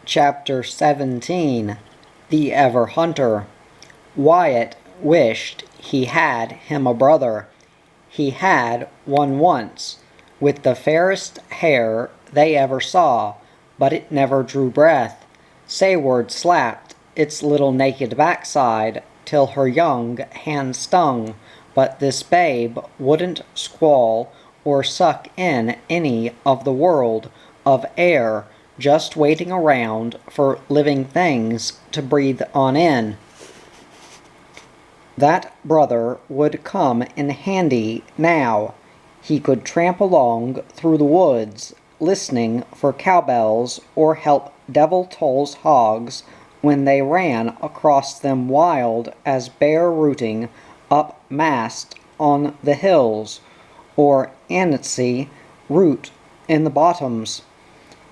Chapter 17 The Ever Hunter. Wyatt wished he had him a brother. He had one once, with the fairest hair they ever saw, but it never drew breath. Sayward slapped its little naked backside till her young hand stung, but this babe wouldn't squall or suck in any of the world of air, just waiting around for living things to breathe on in. That brother would come in handy now. He could tramp along through the woods, listening for cowbells, or help Devil Toll's hogs when they ran across them wild as bear rooting up mast on the hills, or anetsy root in the bottoms.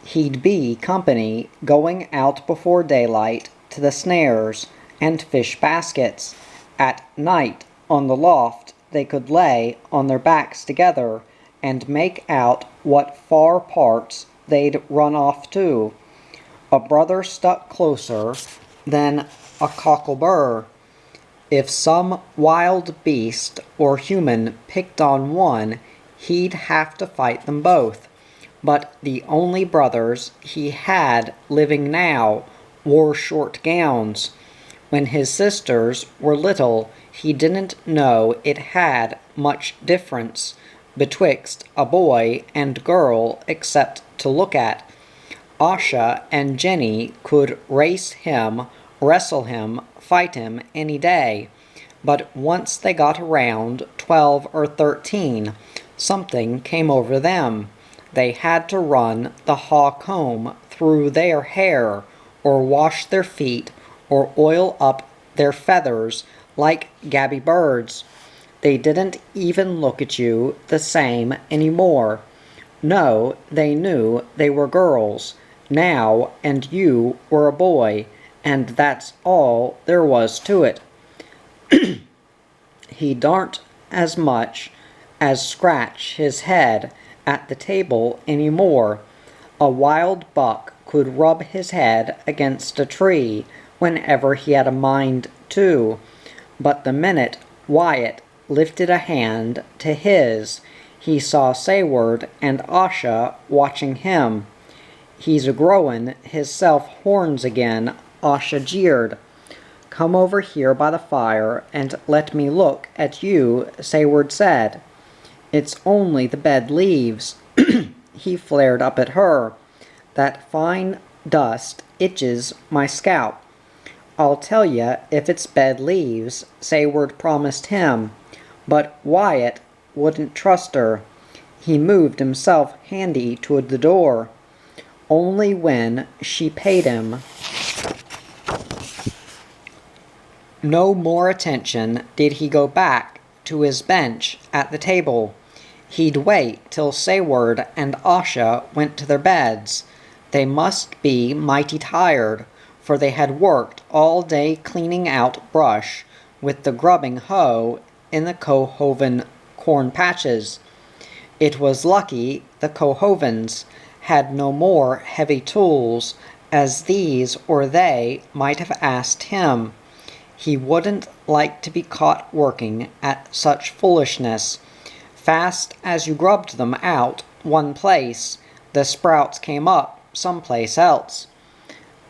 He'd be company going out before daylight to the snares and fish baskets. At night, on the loft, they could lay on their backs together and make out what far parts they'd run off to. A brother stuck closer than a cocklebur. If some wild beast or human picked on one, he'd have to fight them both. But the only brothers he had living now wore short gowns. When his sisters were little, he didn't know it had much difference betwixt a boy and girl except to look at. Asha and Jenny could race him, wrestle him, fight him any day. But once they got around 12 or 13, something came over them. They had to run the haw comb through their hair, or wash their feet, or oil up their feathers like gabby birds. They didn't even look at you the same anymore. No, they knew they were girls now, and you were a boy, and that's all there was to it. He daren't as much as scratch his head at the table any more. A wild buck could rub his head against a tree whenever he had a mind to, but the minute Wyatt lifted a hand to his, he saw Sayward and Asha watching him. "He's a-growin' hisself horns again," Asha jeered. "Come over here by the fire and let me look at you," Sayward said. "It's only the bed leaves." He flared up at her. "That fine dust itches my scalp." "I'll tell ya if it's bed leaves," Sayward promised him. But Wyatt wouldn't trust her. He moved himself handy toward the door. Only when she paid him no more attention did he go back to his bench at the table. He'd wait till Sayward and Asha went to their beds. They must be mighty tired, for they had worked all day cleaning out brush with the grubbing hoe in the Cohoven corn patches. It was lucky the Cohovens had no more heavy tools, as these or they might have asked him. He wouldn't like to be caught working at such foolishness. Fast as you grubbed them out one place, the sprouts came up someplace else.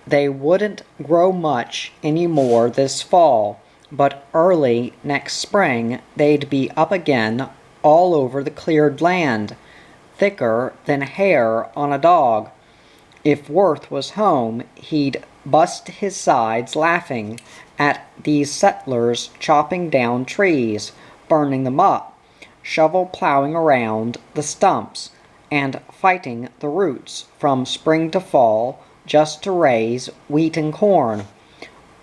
They wouldn't grow much any more this fall, but early next spring they'd be up again all over the cleared land, thicker than hair on a dog. If Worth was home, he'd bust his sides laughing at these settlers chopping down trees, burning them up, shovel plowing around the stumps, and fighting the roots from spring to fall just to raise wheat and corn.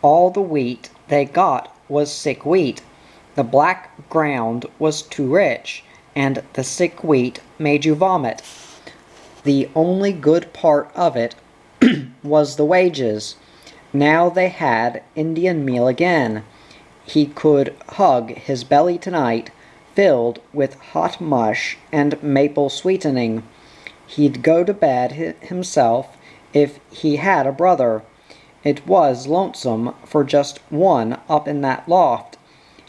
All the wheat they got was sick wheat. The black ground was too rich, and the sick wheat made you vomit. The only good part of it was the wages. Now they had Indian meal again. He could hug his belly tonight, filled with hot mush and maple sweetening. He'd go to bed himself if he had a brother. It was lonesome for just one up in that loft.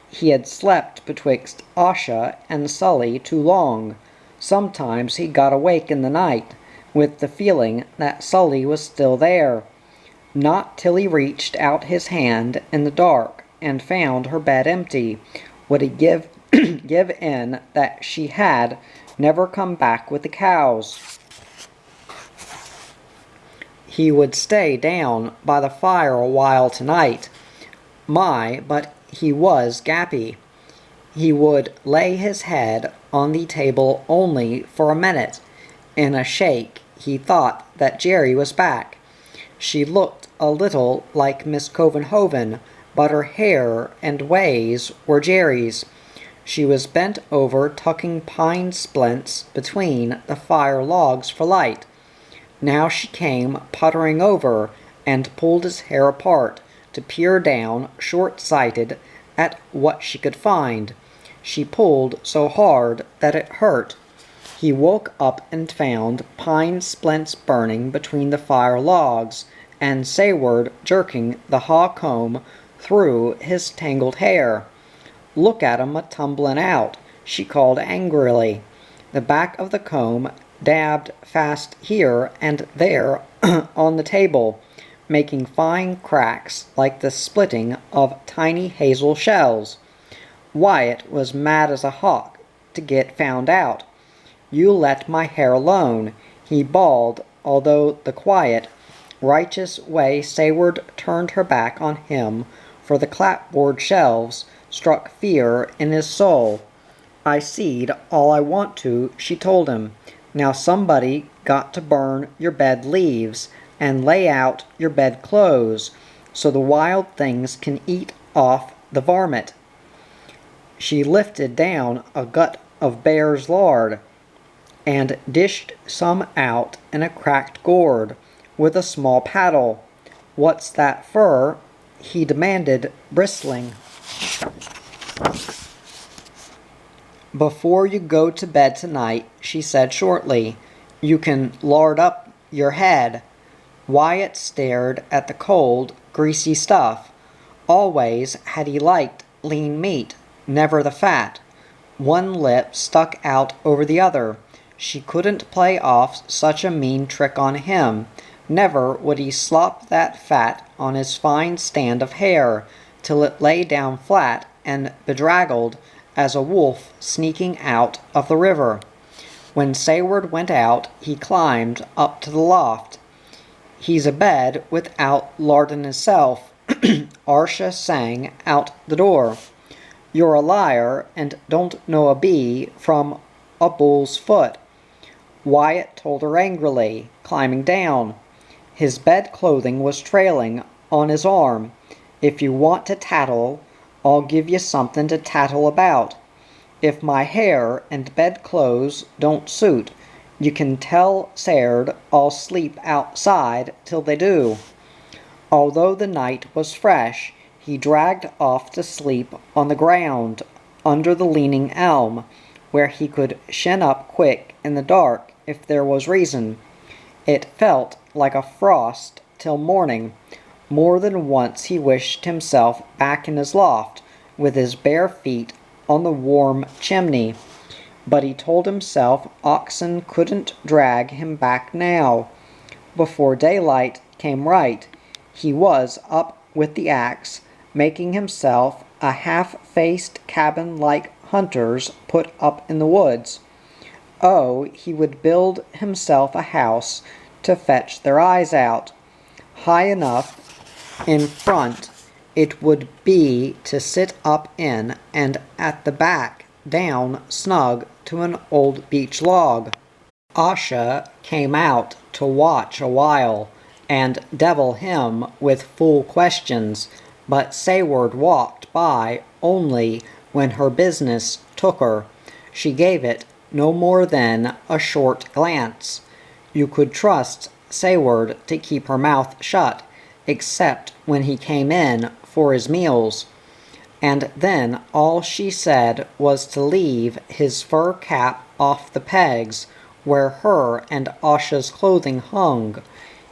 He had slept betwixt Asha and Sully too long. Sometimes he got awake in the night, with the feeling that Sully was still there. Not till he reached out his hand in the dark and found her bed empty would he give in that she had never come back with the cows. He would stay down by the fire a while tonight. My, but he was gappy. He would lay his head on the table only for a minute. In a shake, he thought that Jerry was back. She looked a little like Miss Covenhoven, but her hair and ways were Jerry's. She was bent over tucking pine splints between the fire logs for light. Now she came puttering over and pulled his hair apart to peer down, short-sighted, at what she could find. She pulled so hard that it hurt. He woke up and found pine splints burning between the fire logs, and Sayward jerking the haw comb through his tangled hair. "Look at 'em a-tumblin' out," she called angrily. The back of the comb dabbed fast here and there on the table, making fine cracks like the splitting of tiny hazel shells. Wyatt was mad as a hawk to get found out. "You let my hair alone," he bawled, although the quiet, righteous way Sayward turned her back on him for the clapboard shelves struck fear in his soul. "I seed all I want to," she told him. "Now somebody got to burn your bed leaves and lay out your bed clothes so the wild things can eat off the varmint." She lifted down a gut of bear's lard and dished some out in a cracked gourd with a small paddle. "What's that for?" he demanded, bristling. "Before you go to bed tonight," she said shortly, "you can lard up your head." Wyatt stared at the cold, greasy stuff. Always had he liked lean meat, never the fat. One lip stuck out over the other. She couldn't play off such a mean trick on him. Never would he slop that fat on his fine stand of hair, till it lay down flat and bedraggled as a wolf sneaking out of the river. When Sayward went out, he climbed up to the loft. "He's abed without lardin' hisself," Arsha sang out the door. "You're a liar, and don't know a bee from a bull's foot," Wyatt told her angrily, climbing down. His bed clothing was trailing on his arm. "If you want to tattle, I'll give you something to tattle about. If my hair and bed clothes don't suit, you can tell Saird I'll sleep outside till they do." Although the night was fresh, he dragged off to sleep on the ground under the leaning elm, where he could shin up quick in the dark if there was reason. It felt like a frost till morning. More than once he wished himself back in his loft, with his bare feet on the warm chimney. But he told himself oxen couldn't drag him back now. Before daylight came right, he was up with the axe, making himself a half-faced cabin like hunters put up in the woods. Oh, he would build himself a house to fetch their eyes out. High enough in front it would be to sit up in, and at the back down snug to an old beech log. Asha came out to watch a while and devil him with fool questions, but Sayward walked by only when her business took her. She gave it no more than a short glance. You could trust Sayward to keep her mouth shut, except when he came in for his meals. And then all she said was to leave his fur cap off the pegs where her and Asha's clothing hung.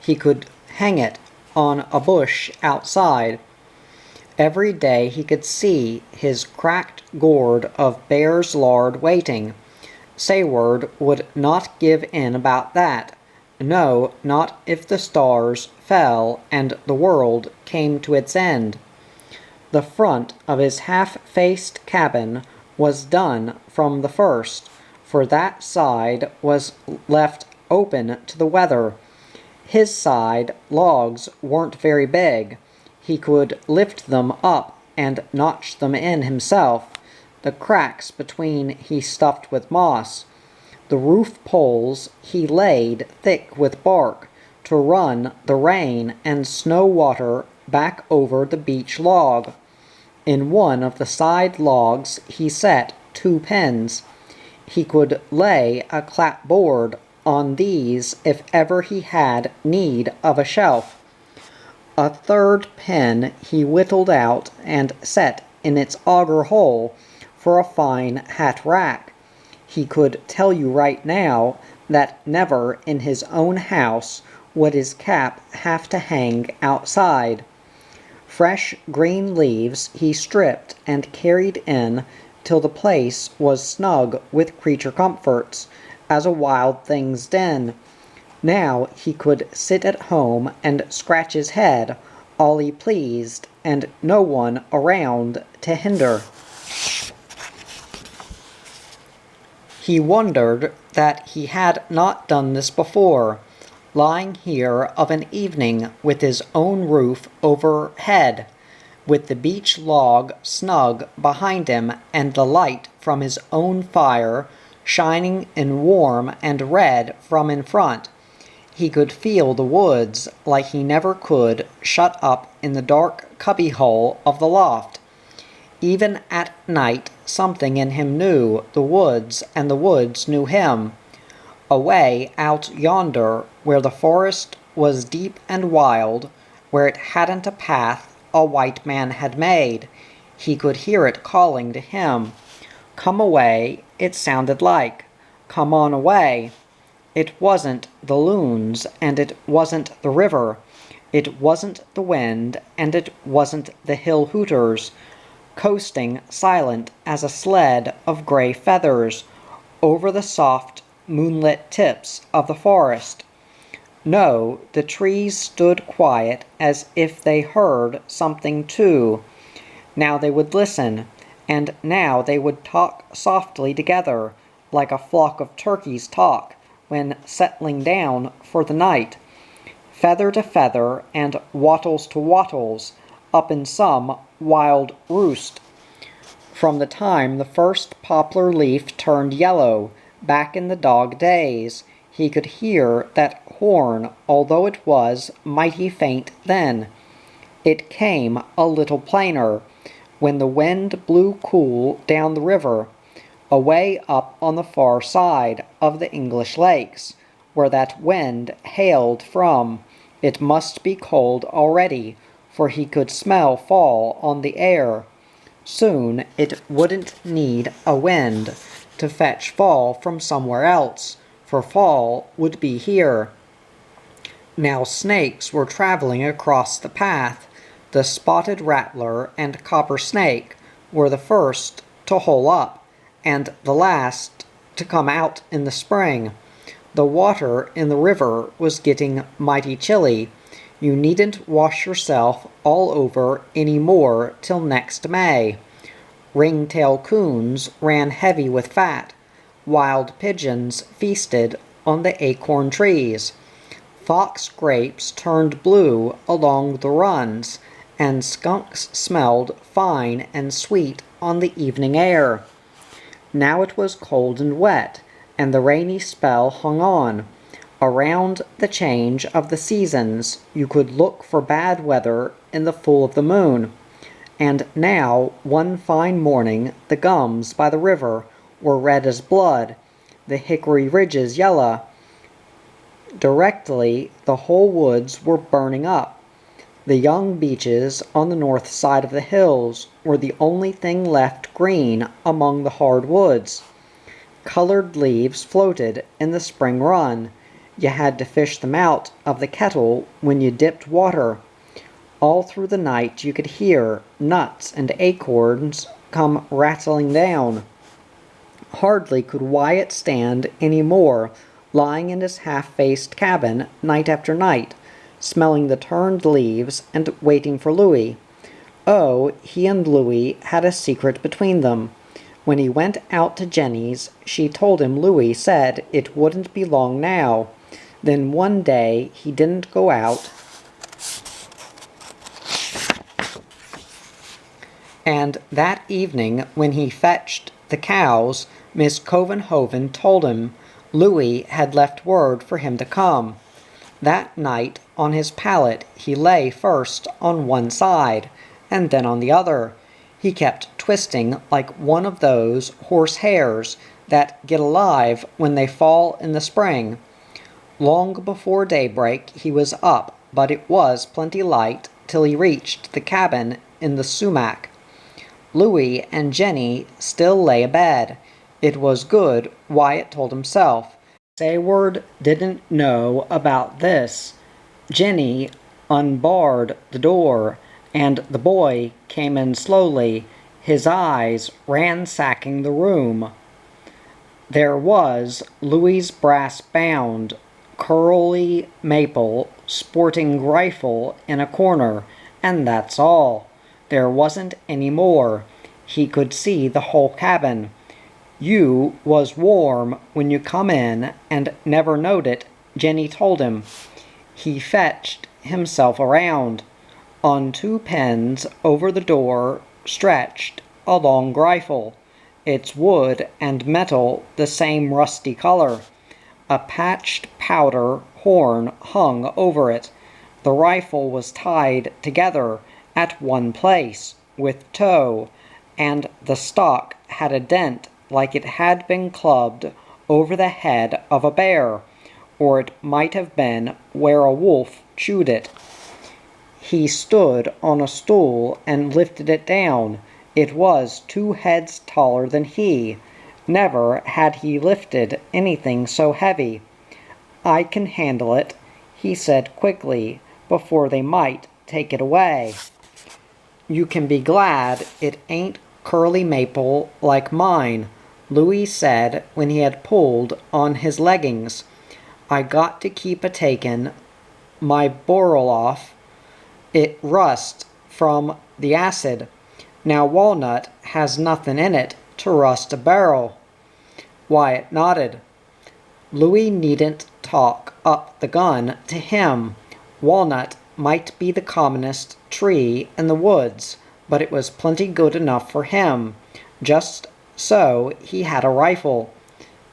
he could hang it on a bush outside. Every day he could see his cracked gourd of bear's lard waiting. Sayward would not give in about that. No, not if the stars fell and the world came to its end. The front of his half-faced cabin was done from the first, for that side was left open to the weather. His side logs weren't very big. He could lift them up and notch them in himself. The cracks between he stuffed with moss. The roof poles he laid thick with bark to run the rain and snow water back over the beech log. In one of the side logs he set 2 pens. He could lay a clapboard on these if ever he had need of a shelf. A 3rd pen he whittled out and set in its auger hole for a fine hat rack. He could tell you right now that never in his own house would his cap have to hang outside. Fresh green leaves he stripped and carried in till the place was snug with creature comforts, as a wild thing's den. Now he could sit at home and scratch his head all he pleased, and no one around to hinder. He wondered that he had not done this before, lying here of an evening with his own roof overhead, with the beech log snug behind him and the light from his own fire shining in warm and red from in front. He could feel the woods like he never could shut up in the dark cubbyhole of the loft. Even at night something in him knew the woods and the woods knew him. Away out yonder, where the forest was deep and wild, where it hadn't a path a white man had made, he could hear it calling to him. Come away, it sounded like. Come on away. It wasn't the loons, and it wasn't the river. It wasn't the wind, and it wasn't the hill hooters, coasting silent as a sled of gray feathers over the soft moonlit tips of the forest. No, the trees stood quiet as if they heard something too. Now they would listen, and now they would talk softly together, like a flock of turkeys talk when settling down for the night, feather to feather and wattles to wattles, up in some wild roost. From the time the first poplar leaf turned yellow, back in the dog days, he could hear that horn, although it was mighty faint then. It came a little plainer when the wind blew cool down the river, away up on the far side of the English lakes, where that wind hailed from. It must be cold already, for he could smell fall on the air. Soon it wouldn't need a wind to fetch fall from somewhere else, for fall would be here. Now snakes were traveling across the path. The spotted rattler and copper snake were the first to hole up, and the last to come out in the spring. The water in the river was getting mighty chilly. You needn't wash yourself all over any more till next May. Ringtail coons ran heavy with fat. Wild pigeons feasted on the acorn trees. Fox grapes turned blue along the runs, and skunks smelled fine and sweet on the evening air. Now it was cold and wet, and the rainy spell hung on. Around the change of the seasons you could look for bad weather in the full of the moon. And now, one fine morning, the gums by the river were red as blood, the hickory ridges yellow. Directly the whole woods were burning up. The young beeches on the north side of the hills were the only thing left green among the hard woods. Colored leaves floated in the spring run. You had to fish them out of the kettle when you dipped water. All through the night you could hear nuts and acorns come rattling down. Hardly could Wyatt stand any more, lying in his half-faced cabin night after night, smelling the turned leaves and waiting for Louis. Oh, he and Louis had a secret between them. When he went out to Jenny's, she told him Louis said it wouldn't be long now. Then one day he didn't go out, and that evening when he fetched the cows, Miss Covenhoven told him Louis had left word for him to come. That night on his pallet he lay first on one side, and then on the other. He kept twisting like one of those horse hares that get alive when they fall in the spring. Long before daybreak he was up, but it was plenty light till he reached the cabin in the sumac. Louis and Jenny still lay abed. It was good, Wyatt told himself. Sayward didn't know about this. Jenny unbarred the door, and the boy came in slowly, his eyes ransacking the room. There was Louis's brass-bound, curly maple sporting rifle in a corner, and that's all. There wasn't any more. He could see the whole cabin. You was warm when you come in, and never knowed it, Jenny told him. He fetched himself around. On two pins over the door stretched a long rifle, its wood and metal the same rusty color. A patched powder horn hung over it. The rifle was tied together at one place with tow, and the stock had a dent like it had been clubbed over the head of a bear, or it might have been where a wolf chewed it. He stood on a stool and lifted it down. It was 2 heads taller than he. Never had he lifted anything so heavy. "I can handle it," he said quickly, before they might take it away. "You can be glad it ain't curly maple like mine," Louis said when he had pulled on his leggings. "I got to keep a-takin' my boral off. It rust from the acid. Now walnut has nothin' in it to rust a barrel." Wyatt nodded. Louis needn't talk up the gun to him. Walnut might be the commonest tree in the woods, but it was plenty good enough for him. Just so he had a rifle.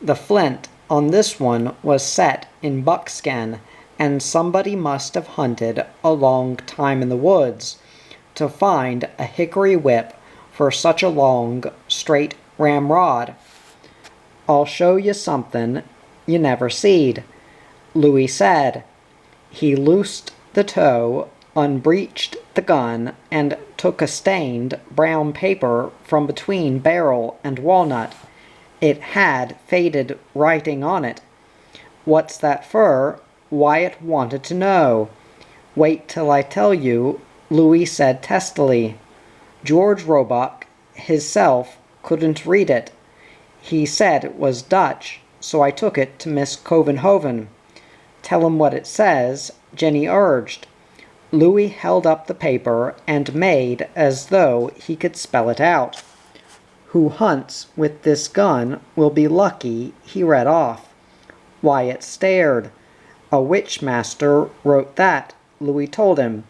The flint on this one was set in buckskin, and somebody must have hunted a long time in the woods to find a hickory whip for such a long, straight ramrod. "I'll show you something you never seed," Louis said. He loosed the tow, unbreeched the gun, and took a stained brown paper from between barrel and walnut. It had faded writing on it. "What's that fur?" Wyatt wanted to know. "Wait till I tell you," Louis said testily. George Roebuck hisself couldn't read it. He said it was Dutch, so I took it to Miss Covenhoven. "Tell him what it says," Jenny urged. Louis held up the paper and made as though he could spell it out. "Who hunts with this gun will be lucky," he read off. Wyatt stared. "A witch-master wrote that," Louis told him.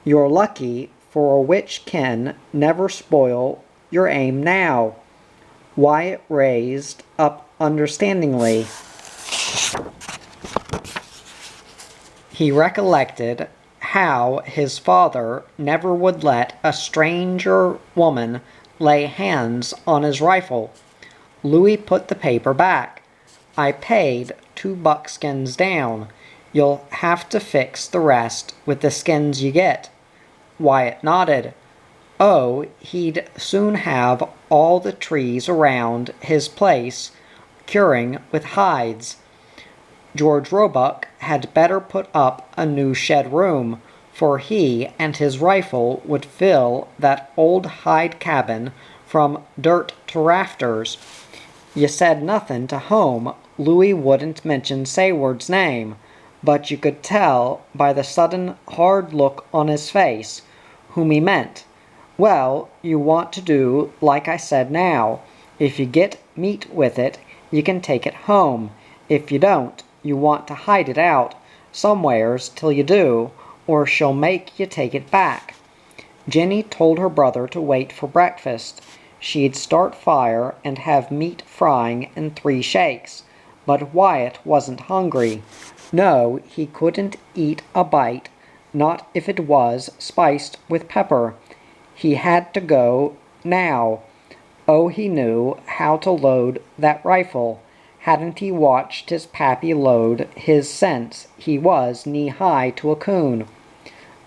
"You're lucky, for a witch can never spoil your aim now." Wyatt raised up understandingly. He recollected how his father never would let a stranger woman lay hands on his rifle. Louis put the paper back. "I paid 2 buckskins down. You'll have to fix the rest with the skins you get." Wyatt nodded. Oh, he'd soon have all the trees around his place curing with hides. George Roebuck had better put up a new shed room, for he and his rifle would fill that old hide cabin from dirt to rafters. You said nothin' to home Louis wouldn't mention Sayward's name, but you could tell by the sudden hard look on his face whom he meant. Well, you want to do like I said now. If you get meat with it, you can take it home. If you don't, you want to hide it out somewheres till you do, or she'll make you take it back. Jenny told her brother to wait for breakfast. She'd start fire and have meat frying in 3 shakes. But Wyatt wasn't hungry. No, he couldn't eat a bite, not if it was spiced with pepper. He had to go now. Oh, he knew how to load that rifle. Hadn't he watched his pappy load his since he was knee-high to a coon?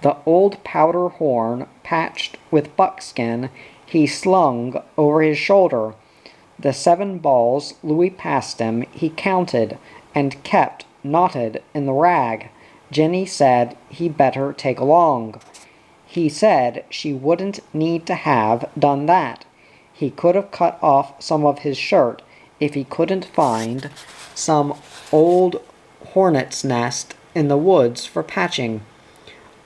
The old powder horn, patched with buckskin, he slung over his shoulder. The 7 balls Louis passed him he counted, and kept knotted in the rag. Jenny said he better take along. He said she wouldn't need to have done that. He could have cut off some of his shirt if he couldn't find some old hornet's nest in the woods for patching.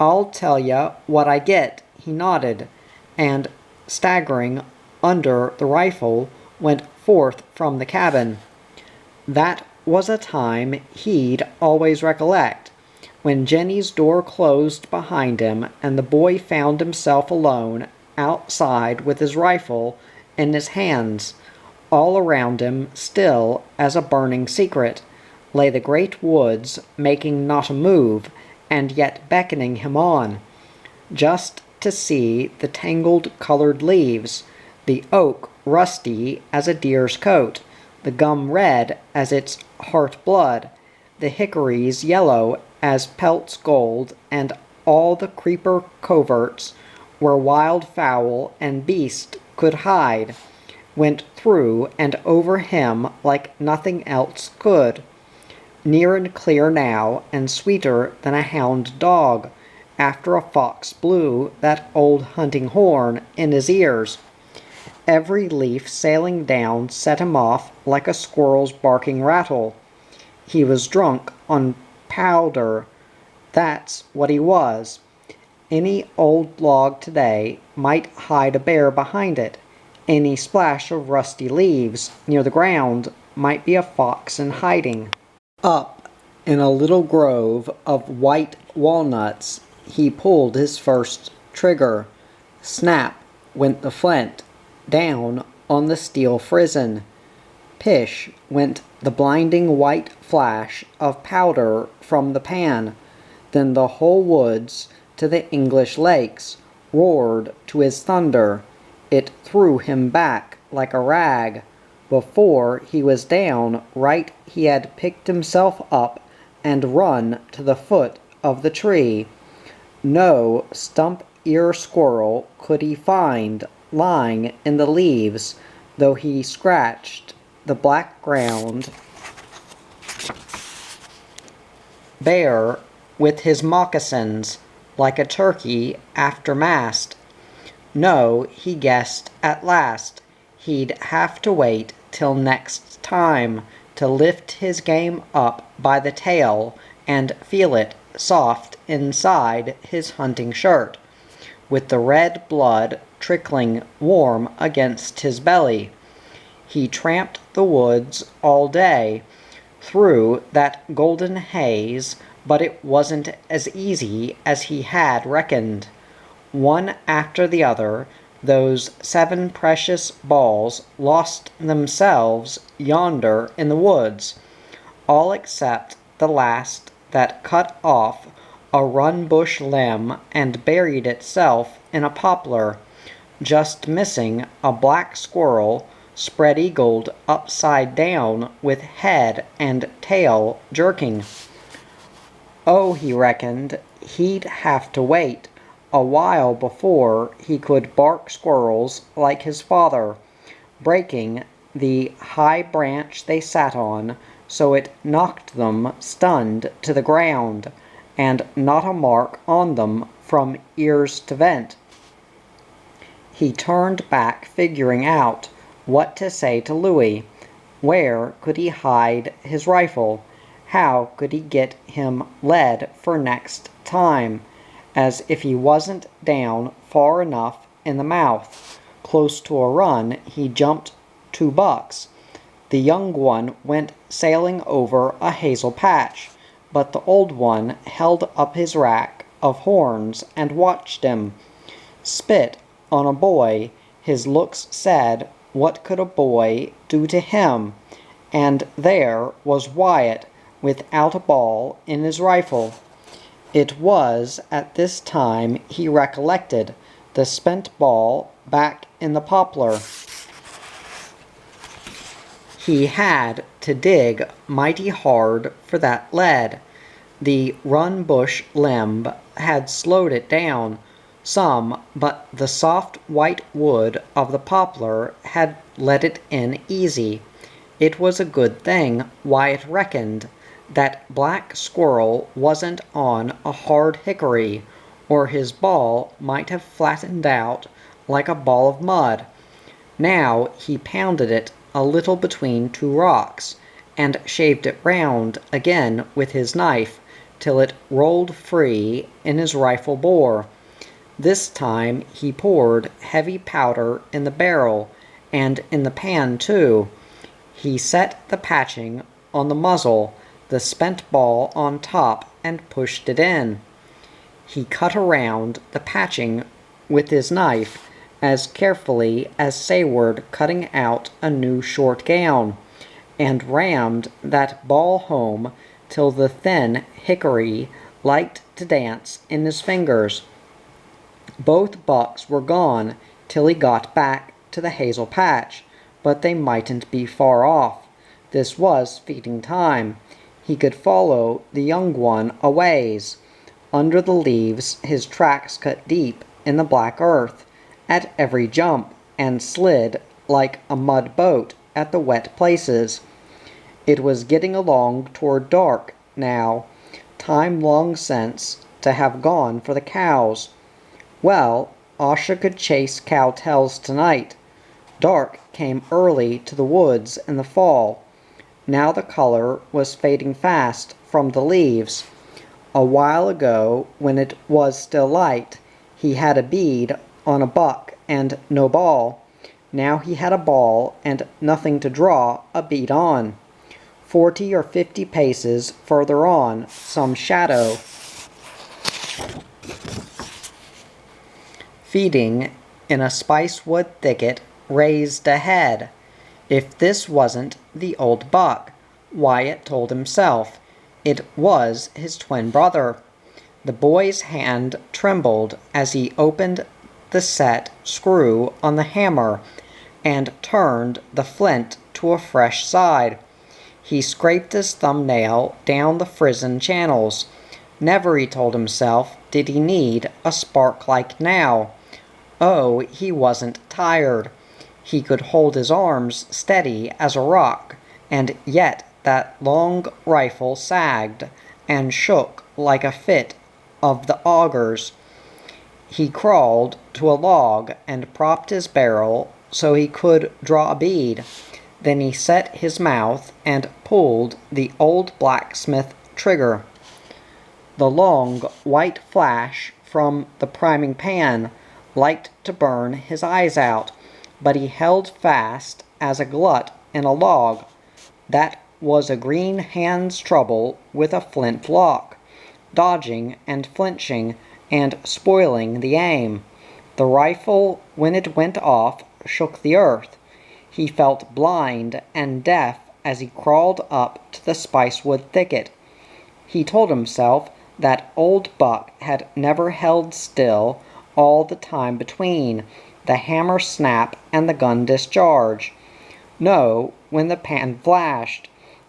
I'll tell ya what I get, he nodded, and, staggering under the rifle, went forth from the cabin. That was a time he'd always recollect, when Jenny's door closed behind him and the boy found himself alone outside with his rifle in his hands. All around him, still as a burning secret, lay the great woods, making not a move, and yet beckoning him on, just to see the tangled colored leaves, the oak rusty as a deer's coat, the gum red as its heart blood, the hickories yellow as pelt's gold, and all the creeper coverts where wild fowl and beast could hide, went through and over him like nothing else could. Near and clear now, and sweeter than a hound dog, after a fox blew that old hunting horn in his ears. Every leaf sailing down set him off like a squirrel's barking rattle. He was drunk on powder, that's what he was. Any old log today might hide a bear behind it. Any splash of rusty leaves near the ground might be a fox in hiding. Up in a little grove of white walnuts, he pulled his first trigger. Snap went the flint, down on the steel frizzen. Pish went the blinding white flash of powder from the pan. Then the whole woods, to the English lakes, roared to his thunder. It threw him back like a rag. Before he was down, right he had picked himself up and run to the foot of the tree. No stump-ear squirrel could he find lying in the leaves, though he scratched the black ground bare with his moccasins like a turkey after mast. No, he guessed at last he'd have to wait till next time to lift his game up by the tail and feel it soft inside his hunting shirt, with the red blood trickling warm against his belly. He tramped the woods all day, through that golden haze, but it wasn't as easy as he had reckoned. One after the other, those 7 precious balls lost themselves yonder in the woods, all except the last that cut off a run-bush limb and buried itself in a poplar, just missing a black squirrel spread-eagled upside down with head and tail jerking. Oh, he reckoned he'd have to wait a while before he could bark squirrels like his father, breaking the high branch they sat on so it knocked them stunned to the ground, and not a mark on them from ears to vent. He turned back figuring out what to say to Louis. Where could he hide his rifle? How could he get him lead for next time? As if he wasn't down far enough in the mouth. Close to a run, he jumped 2 bucks. The young one went sailing over a hazel patch, but the old one held up his rack of horns and watched him. Spit on a boy, his looks said, what could a boy do to him? And there was Wyatt without a ball in his rifle. It was at this time he recollected the spent ball back in the poplar. He had to dig mighty hard for that lead. The run-bush limb had slowed it down some, but the soft white wood of the poplar had let it in easy. It was a good thing, Wyatt reckoned, that Black Squirrel wasn't on a hard hickory, or his ball might have flattened out like a ball of mud. Now he pounded it a little between 2 rocks, and shaved it round again with his knife, till it rolled free in his rifle bore. This time he poured heavy powder in the barrel, and in the pan too. He set the patching on the muzzle, the spent ball on top, and pushed it in. He cut around the patching with his knife, as carefully as Sayward cutting out a new short gown, and rammed that ball home till the thin hickory liked to dance in his fingers. Both bucks were gone till he got back to the hazel patch, but they mightn't be far off. This was feeding time. He could follow the young one a ways. Under the leaves his tracks cut deep in the black earth at every jump, and slid like a mud boat at the wet places. It was getting along toward dark now, time long since to have gone for the cows. Well, Asha could chase cow-tails tonight. Dark came early to the woods in the fall. Now the color was fading fast from the leaves. A while ago, when it was still light, he had a bead on a buck and no ball. Now he had a ball and nothing to draw a bead on. 40 or 50 paces further on, some shadow, feeding in a spicewood thicket, raised a head. If this wasn't the old buck, Wyatt told himself, it was his twin brother. The boy's hand trembled as he opened the set screw on the hammer and turned the flint to a fresh side. He scraped his thumbnail down the frizzen channels. Never, he told himself, did he need a spark like now. Oh, he wasn't tired. He could hold his arms steady as a rock, and yet that long rifle sagged and shook like a fit of the augers. He crawled to a log and propped his barrel so he could draw a bead. Then he set his mouth and pulled the old blacksmith trigger. The long white flash from the priming pan liked to burn his eyes out, but he held fast as a glut in a log. That was a green hand's trouble with a flint lock, dodging and flinching and spoiling the aim. The rifle, when it went off, shook the earth. He felt blind and deaf as he crawled up to the spicewood thicket. He told himself that old Buck had never held still all the time between the hammer snap and the gun discharge. No, when the pan flashed,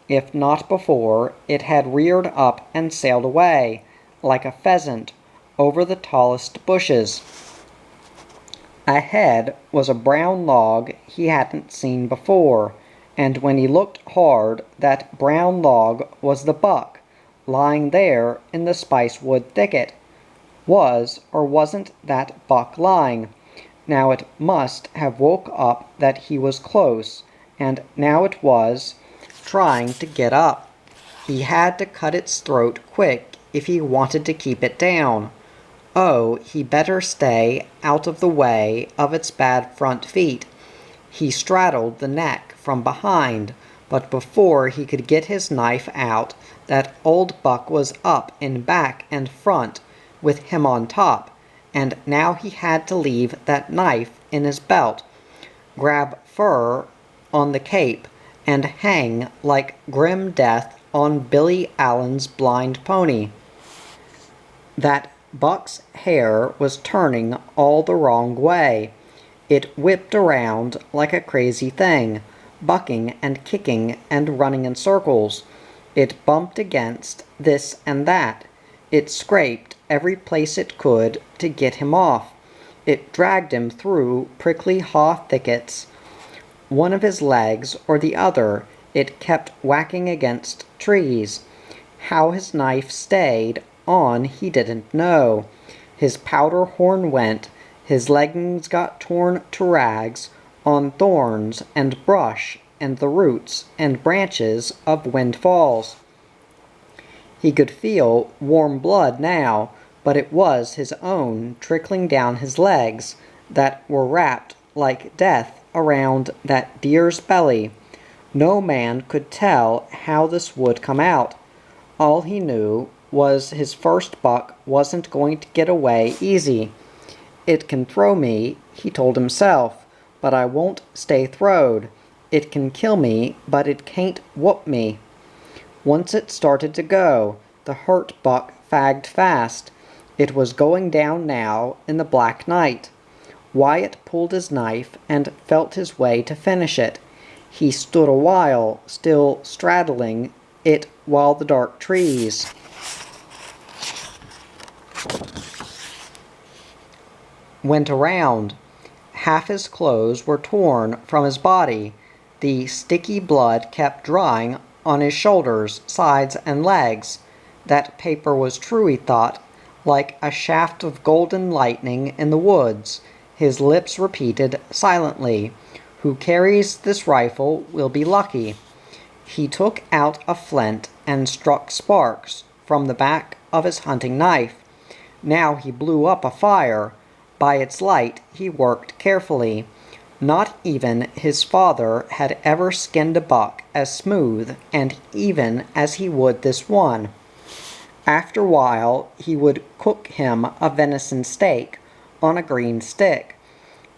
if not before, it had reared up and sailed away, like a pheasant, over the tallest bushes. Ahead was a brown log he hadn't seen before, and when he looked hard, that brown log was the buck, lying there in the spicewood thicket. Was or wasn't that buck lying? Now it must have woke up that he was close, and now it was trying to get up. He had to cut its throat quick if he wanted to keep it down. Oh, he better stay out of the way of its bad front feet. He straddled the neck from behind, but before he could get his knife out, that old buck was up in back and front, with him on top, and now he had to leave that knife in his belt, grab fur on the cape, and hang like grim death on Billy Allen's blind pony. That buck's hair was turning all the wrong way. It whipped around like a crazy thing, bucking and kicking and running in circles. It bumped against this and that. It scraped every place it could to get him off. It dragged him through prickly haw thickets. One of his legs or the other, it kept whacking against trees. How his knife stayed on he didn't know. His powder horn went, his leggings got torn to rags on thorns and brush and the roots and branches of windfalls. He could feel warm blood now, but it was his own trickling down his legs that were wrapped like death around that deer's belly. No man could tell how this would come out. All he knew was his first buck wasn't going to get away easy. It can throw me, he told himself, but I won't stay throwed. It can kill me, but it can't whoop me. Once it started to go, the hurt buck fagged fast. It was going down now in the black night. Wyatt pulled his knife and felt his way to finish it. He stood a while, still straddling it while the dark trees went around. Half his clothes were torn from his body. The sticky blood kept drying on his shoulders, sides, and legs. That paper was true, he thought, like a shaft of golden lightning in the woods. His lips repeated silently, "Who carries this rifle will be lucky." He took out a flint and struck sparks from the back of his hunting knife. Now he blew up a fire. By its light he worked carefully. Not even his father had ever skinned a buck as smooth and even as he would this one. After a while he would cook him a venison steak on a green stick.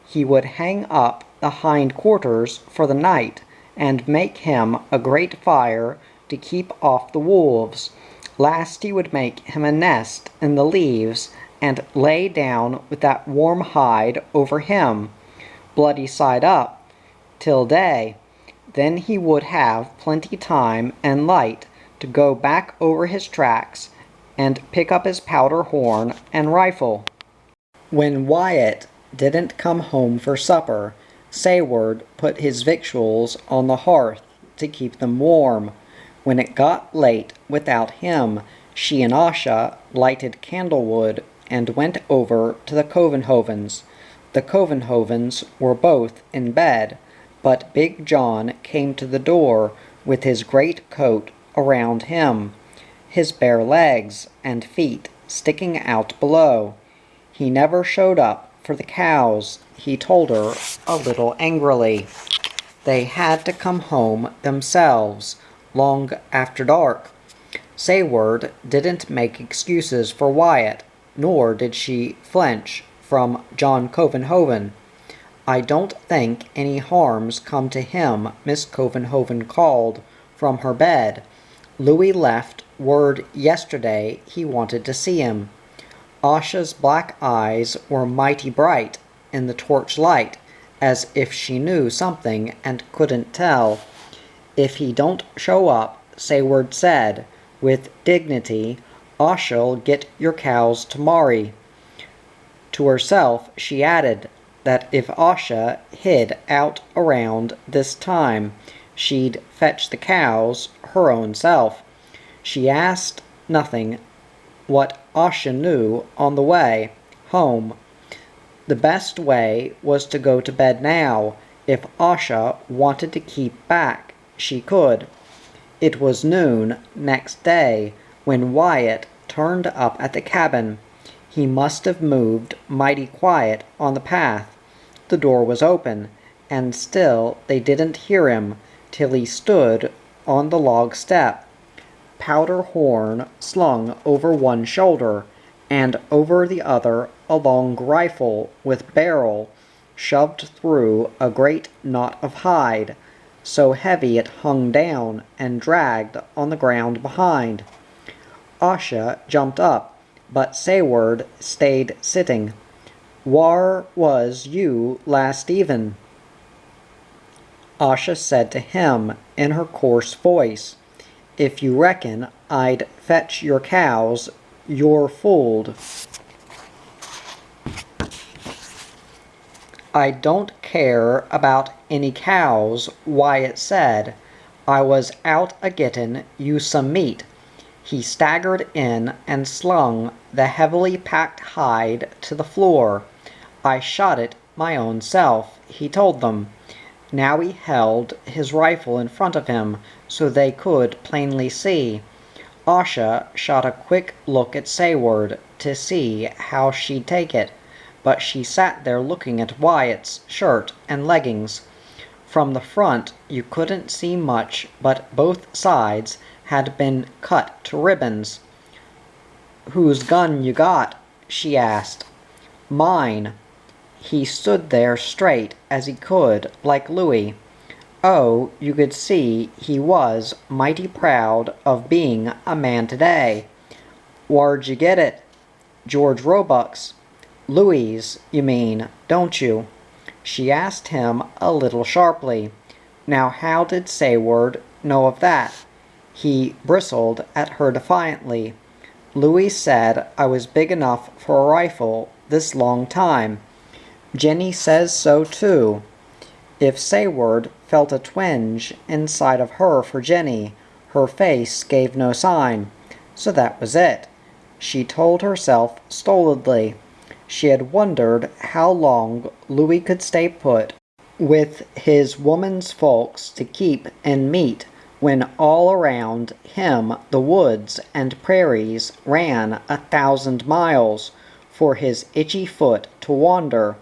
He would hang up the hind quarters for the night and make him a great fire to keep off the wolves. Last he would make him a nest in the leaves and lay down with that warm hide over him, bloody side up, till day. Then he would have plenty time and light to go back over his tracks and pick up his powder horn and rifle. When Wyatt didn't come home for supper, Sayward put his victuals on the hearth to keep them warm. When it got late without him, she and Asha lighted candlewood and went over to the Covenhovens. The Covenhovens were both in bed, but Big John came to the door with his great coat around him, his bare legs and feet sticking out below. He never showed up for the cows, he told her a little angrily. They had to come home themselves, long after dark. Sayward didn't make excuses for Wyatt, nor did she flinch from John Covenhoven. "I don't think any harm's come to him," Miss Covenhoven called from her bed. "Louis left word yesterday he wanted to see him." Asha's black eyes were mighty bright in the torchlight, as if she knew something and couldn't tell. "If he don't show up," Sayward said, with dignity, "Asha'll get your cows tomorry." To herself she added that if Asha hid out around this time, she'd fetch the cows her own self. She asked nothing what Asha knew on the way home. The best way was to go to bed now. If Asha wanted to keep back, she could. It was noon next day when Wyatt turned up at the cabin. He must have moved mighty quiet on the path. The door was open, and still they didn't hear him till he stood on the log step, powder horn slung over one shoulder, and over the other a long rifle with barrel shoved through a great knot of hide, so heavy it hung down and dragged on the ground behind. Asha jumped up, but Sayward stayed sitting. "Whar was you last even?" Asha said to him in her coarse voice, "If you reckon I'd fetch your cows, you're fooled." "I don't care about any cows," Wyatt said. "I was out a-gettin' you some meat." He staggered in and slung the heavily packed hide to the floor. "I shot it my own self," he told them. Now he held his rifle in front of him so they could plainly see. Asha shot a quick look at Sayward to see how she'd take it, but she sat there looking at Wyatt's shirt and leggings. From the front you couldn't see much, but both sides had been cut to ribbons. "Whose gun you got?" she asked. "Mine." He stood there straight as he could, like Louis. Oh, you could see he was mighty proud of being a man today. "Whar'd you get it?" "George Roebuck's." "Louis's, you mean, don't you?" she asked him a little sharply. Now how did Sayward know of that? He bristled at her defiantly. "Louis said I was big enough for a rifle this long time. Jenny says so too." If Sayward felt a twinge inside of her for Jenny, her face gave no sign. So that was it, she told herself stolidly. She had wondered how long Louis could stay put with his woman's folks to keep and meet when all around him the woods and prairies ran 1,000 miles for his itchy foot to wander.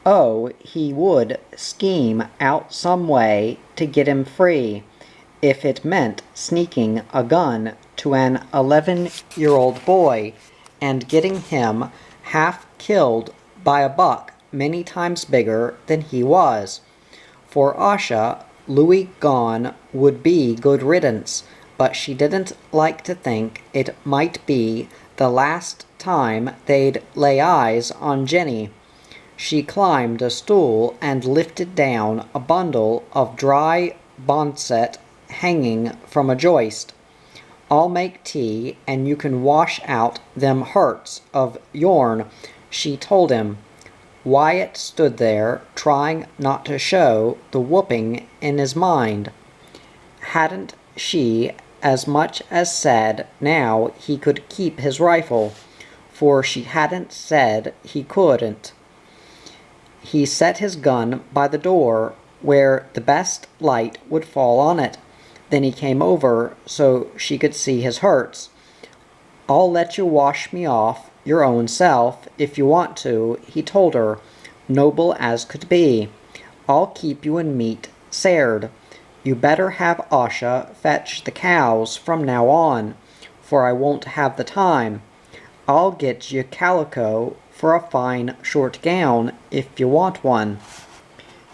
Oh, he would scheme out some way to get him free, if it meant sneaking a gun to an 11-year-old boy and getting him half killed by a buck many times bigger than he was. For Asha, Louis gone would be good riddance, but she didn't like to think it might be the last time they'd lay eyes on Jenny. She climbed a stool and lifted down a bundle of dry boncet hanging from a joist. "I'll make tea, and you can wash out them hurts of yourn," she told him. Wyatt stood there, trying not to show the whooping in his mind. Hadn't she as much as said now he could keep his rifle, for she hadn't said he couldn't. He set his gun by the door, where the best light would fall on it. Then he came over so she could see his hurts. "I'll let you wash me off your own self, if you want to," he told her, noble as could be. "I'll keep you in meat sared. You better have Asha fetch the cows from now on, for I won't have the time. I'll get you calico for a fine short gown if you want one.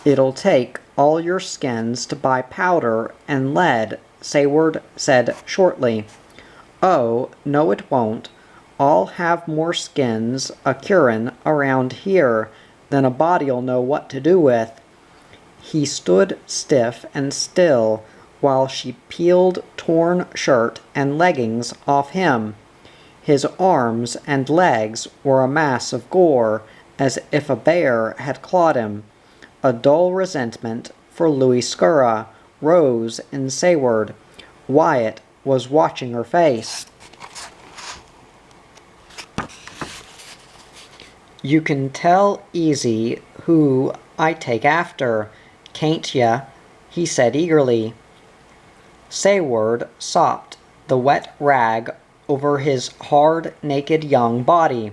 It'll take all your skins to buy powder and lead," Sayward said shortly. "Oh, no it won't. I'll have more skins a-curin' around here than a body'll know what to do with." He stood stiff and still while she peeled torn shirt and leggings off him. His arms and legs were a mass of gore, as if a bear had clawed him. A dull resentment for Louis Scurra rose in Sayward. Wyatt was watching her face. "You can tell easy who I take after, can't ya?" he said eagerly. Sayward sopped the wet rag over his hard, naked young body.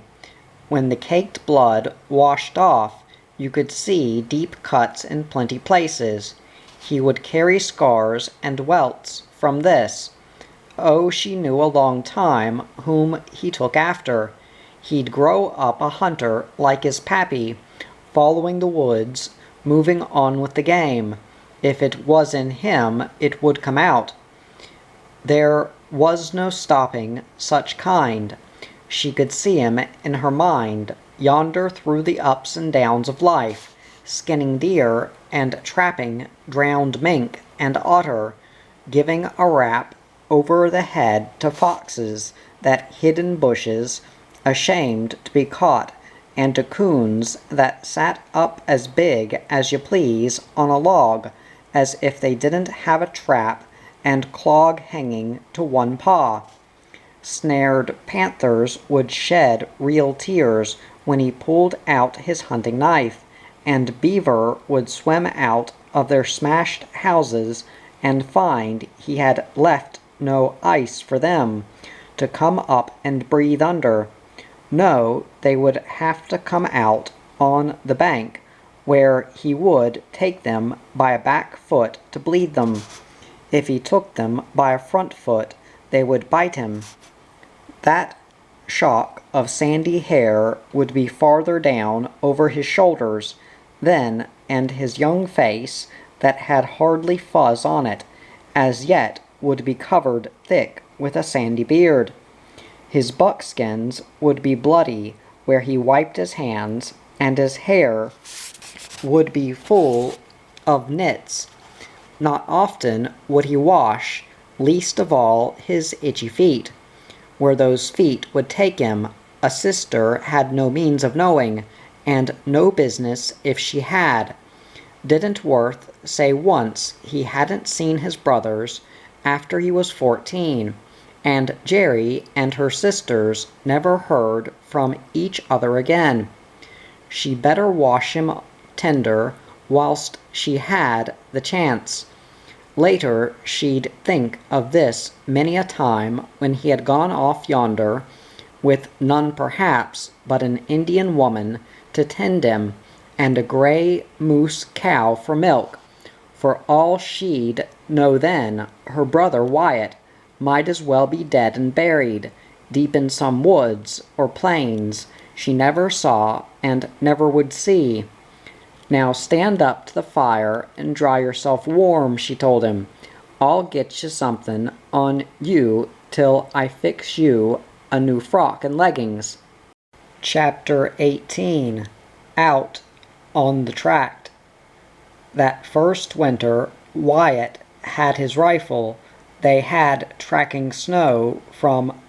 When the caked blood washed off, you could see deep cuts in plenty places. He would carry scars and welts from this. Oh, she knew a long time whom he took after. He'd grow up a hunter like his pappy, following the woods, moving on with the game. If it was in him, it would come out. There was no stopping such kind. She could see him in her mind, yonder through the ups and downs of life, skinning deer and trapping drowned mink and otter, giving a rap over the head to foxes that hid in bushes, ashamed to be caught, and to coons that sat up as big as you please on a log, as if they didn't have a trap and clog hanging to one paw. Snared panthers would shed real tears when he pulled out his hunting knife, and beaver would swim out of their smashed houses and find he had left no ice for them to come up and breathe under. No, they would have to come out on the bank, where he would take them by a back foot to bleed them. If he took them by a front foot, they would bite him. That shock of sandy hair would be farther down over his shoulders then, and his young face, that had hardly fuzz on it, as yet would be covered thick with a sandy beard. His buckskins would be bloody where he wiped his hands, and his hair would be full of nits. Not often would he wash, least of all his itchy feet. Where those feet would take him, a sister had no means of knowing, and no business if she had. Didn't Worth say once he hadn't seen his brothers after he was 14, and Jerry and her sisters never heard from each other again. She better wash him tender whilst she had the chance. Later she'd think of this many a time when he had gone off yonder, with none perhaps but an Indian woman to tend him, and a gray moose cow for milk. For all she'd know then, her brother Wyatt might as well be dead and buried, deep in some woods or plains she never saw and never would see. "Now stand up to the fire and dry yourself warm," she told him. "I'll get you something on you till I fix you a new frock and leggings." Chapter 18. Out on the Tract. That first winter, Wyatt had his rifle. They had tracking snow from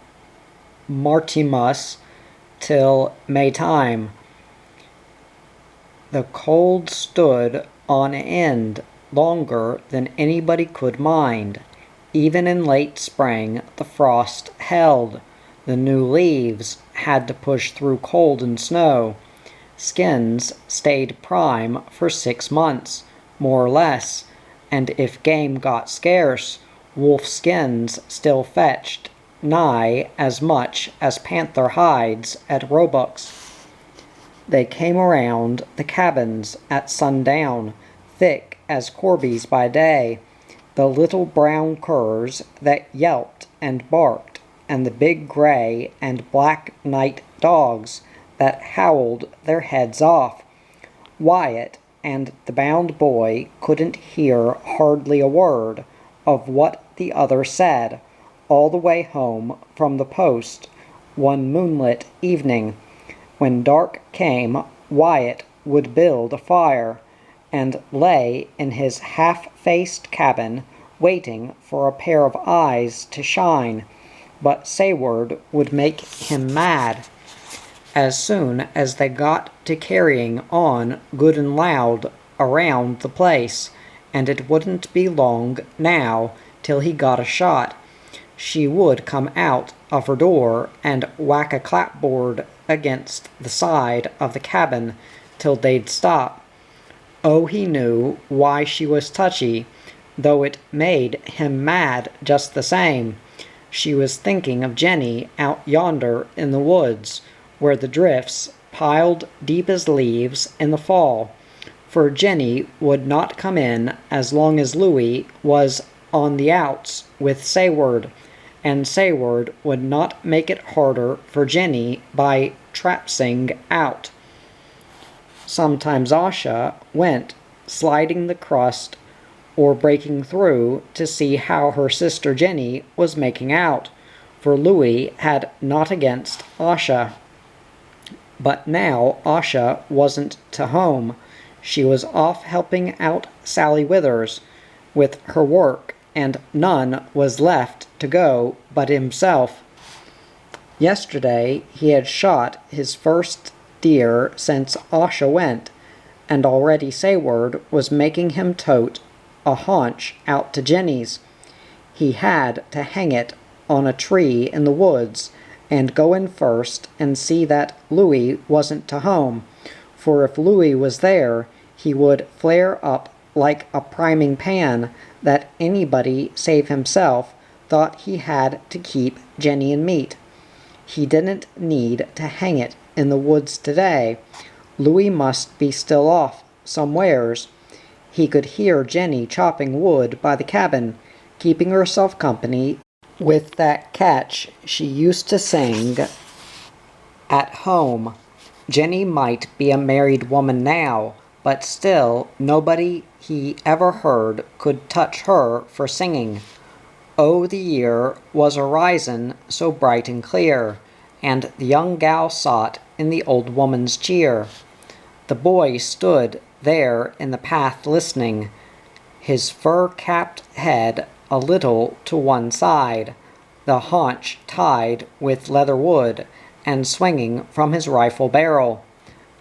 Martinmas till May time. The cold stood on end longer than anybody could mind. Even in late spring the frost held. The new leaves had to push through cold and snow. Skins stayed prime for 6 months, more or less, and if game got scarce, wolf skins still fetched nigh as much as panther hides at Roebuck's. They came around the cabins at sundown, thick as corbies by day, the little brown curs that yelped and barked, and the big gray and black night dogs that howled their heads off. Wyatt and the bound boy couldn't hear hardly a word of what the other said, all the way home from the post one moonlit evening. When dark came, Wyatt would build a fire, and lay in his half-faced cabin, waiting for a pair of eyes to shine, but Sayward would make him mad. As soon as they got to carrying on good and loud around the place, and it wouldn't be long now till he got a shot. She would come out of her door and whack a clapboard against the side of the cabin till they'd stop. Oh, he knew why she was touchy, though it made him mad just the same. She was thinking of Jenny out yonder in the woods, where the drifts piled deep as leaves in the fall, for Jenny would not come in as long as Louis was on the outs with Sayward, and Sayward would not make it harder for Jenny by trapsing out. Sometimes Asha went sliding the crust or breaking through to see how her sister Jenny was making out, for Louis had naught against Asha. But now Asha wasn't to home. She was off helping out Sally Withers with her work, and none was left to go but himself. Yesterday he had shot his first deer since Asha went, and already Sayward was making him tote a haunch out to Jenny's. He had to hang it on a tree in the woods and go in first and see that Louis wasn't to home, for if Louis was there, he would flare up like a priming pan that anybody save himself thought he had to keep Jenny in meat. He didn't need to hang it in the woods today. Louis must be still off somewheres. He could hear Jenny chopping wood by the cabin, keeping herself company with that catch she used to sing at home. Jenny might be a married woman now, but still nobody he ever heard could touch her for singing. Oh, the year was a-risin' so bright and clear, and the young gal sot in the old woman's cheer. The boy stood there in the path listening, his fur-capped head a little to one side, the haunch tied with leather wood and swinging from his rifle barrel.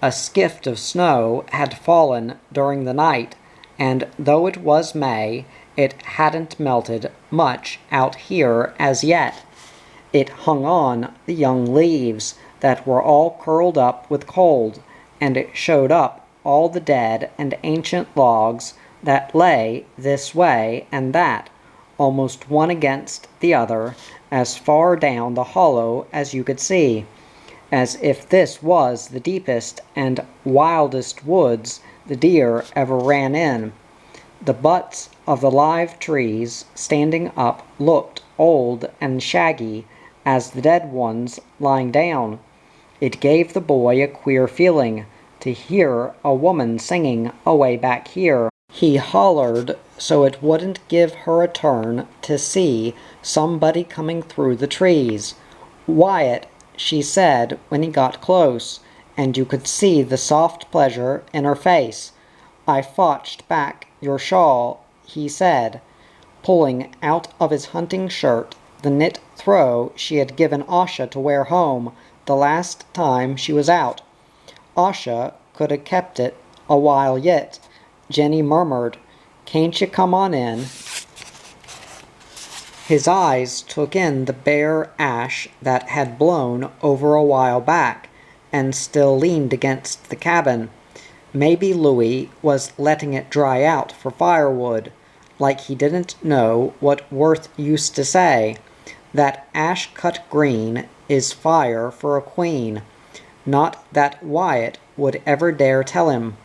A skift of snow had fallen during the night, and though it was May, it hadn't melted much out here as yet. It hung on the young leaves that were all curled up with cold, and it showed up all the dead and ancient logs that lay this way and that, almost one against the other, as far down the hollow as you could see, as if this was the deepest and wildest woods the deer ever ran in. The butts of the live trees standing up looked old and shaggy as the dead ones lying down. It gave the boy a queer feeling to hear a woman singing away back here. He hollered so it wouldn't give her a turn to see somebody coming through the trees. "Wyatt," she said when he got close, and you could see the soft pleasure in her face. "I fotched back your shawl," he said, pulling out of his hunting shirt the knit throw she had given Asha to wear home the last time she was out. Asha could have kept it a while yet. Jenny murmured, "Can't you come on in?" His eyes took in the bare ash that had blown over a while back, and still leaned against the cabin. Maybe Louis was letting it dry out for firewood, like he didn't know what Worth used to say, that ash cut green is fire for a queen. Not that Wyatt would ever dare tell him,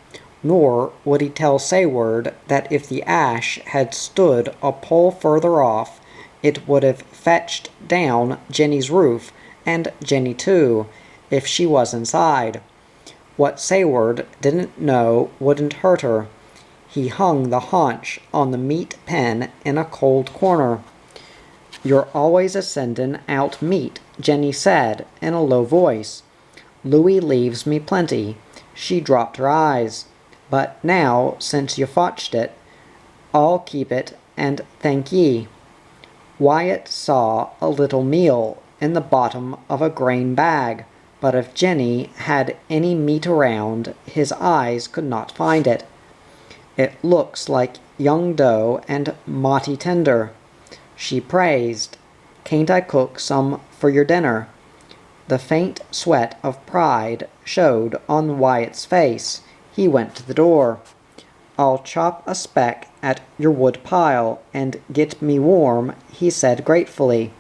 nor would he tell Sayward that if the ash had stood a pole further off, it would have fetched down Jenny's roof, and Jenny too, if she was inside. What Sayward didn't know wouldn't hurt her. He hung the haunch on the meat pen in a cold corner. "You're always a-sendin' out meat," Jenny said in a low voice. "Louis leaves me plenty." She dropped her eyes. "But now, since you fotched it, I'll keep it, and thank ye." Wyatt saw a little meal in the bottom of a grain bag, but if Jenny had any meat around, his eyes could not find it. "It looks like young doe and mighty tender. She praised, "Can't I cook some for your dinner?" The faint sweat of pride showed on Wyatt's face. He went to the door. "I'll chop a speck at your wood pile and get me warm," he said gratefully.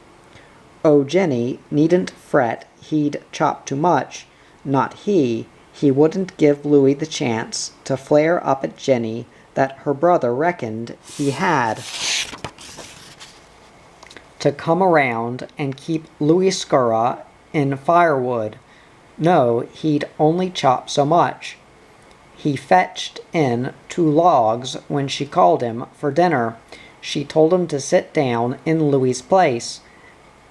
"Oh, Jenny needn't fret he'd chop too much. Not he. He wouldn't give Louie the chance to flare up at Jenny that her brother reckoned he had to come around and keep Louie Scurra in firewood. No, he'd only chop so much. He fetched in 2 logs when she called him for dinner. She told him to sit down in Louie's place.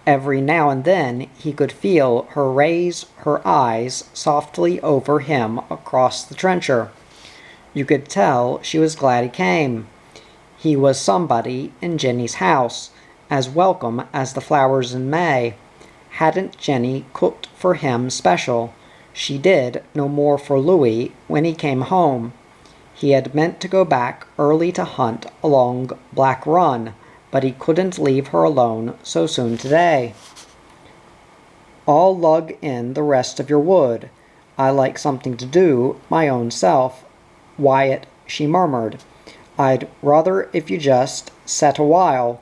Every now and then he could feel her raise her eyes softly over him across the trencher. You could tell she was glad he came. He was somebody in Jenny's house, as welcome as the flowers in May. Hadn't Jenny cooked for him special? She did no more for Louie when he came home. He had meant to go back early to hunt along Black Run, but he couldn't leave her alone so soon today. "I'll lug in the rest of your wood. I like something to do my own self, Wyatt," she murmured. "I'd rather if you just set a while."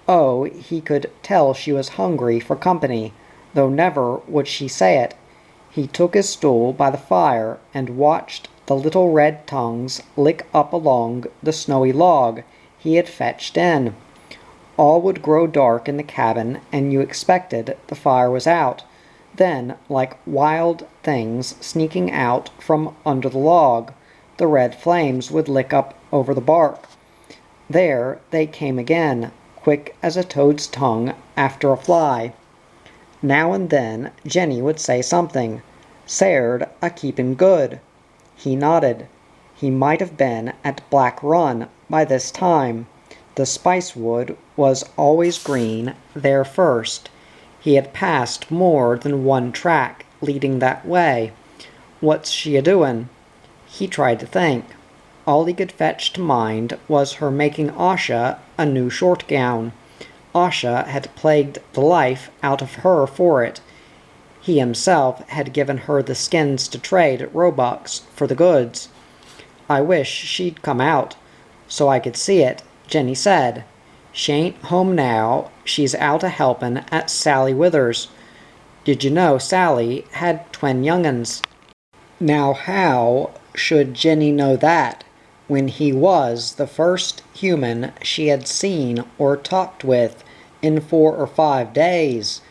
Oh, he could tell she was hungry for company, though never would she say it. He took his stool by the fire and watched the little red tongues lick up along the snowy log he had fetched in. All would grow dark in the cabin, and you expected the fire was out. Then, like wild things sneaking out from under the log, the red flames would lick up over the bark. There they came again, quick as a toad's tongue after a fly. Now and then Jenny would say something. "Saird a keepin' good." He nodded. He might have been at Black Run by this time. The spicewood was always green there first. He had passed more than one track leading that way. What's she a-doin'? He tried to think. All he could fetch to mind was her making Asha a new short gown. Asha had plagued the life out of her for it. He himself had given her the skins to trade at Roebuck's for the goods. "I wish she'd come out, so I could see it," Jenny said. "She ain't home now. She's out a-helpin' at Sally Withers. Did you know Sally had twin young'uns?" Now how should Jenny know that, when he was the first human she had seen or talked with in 4 or 5 days?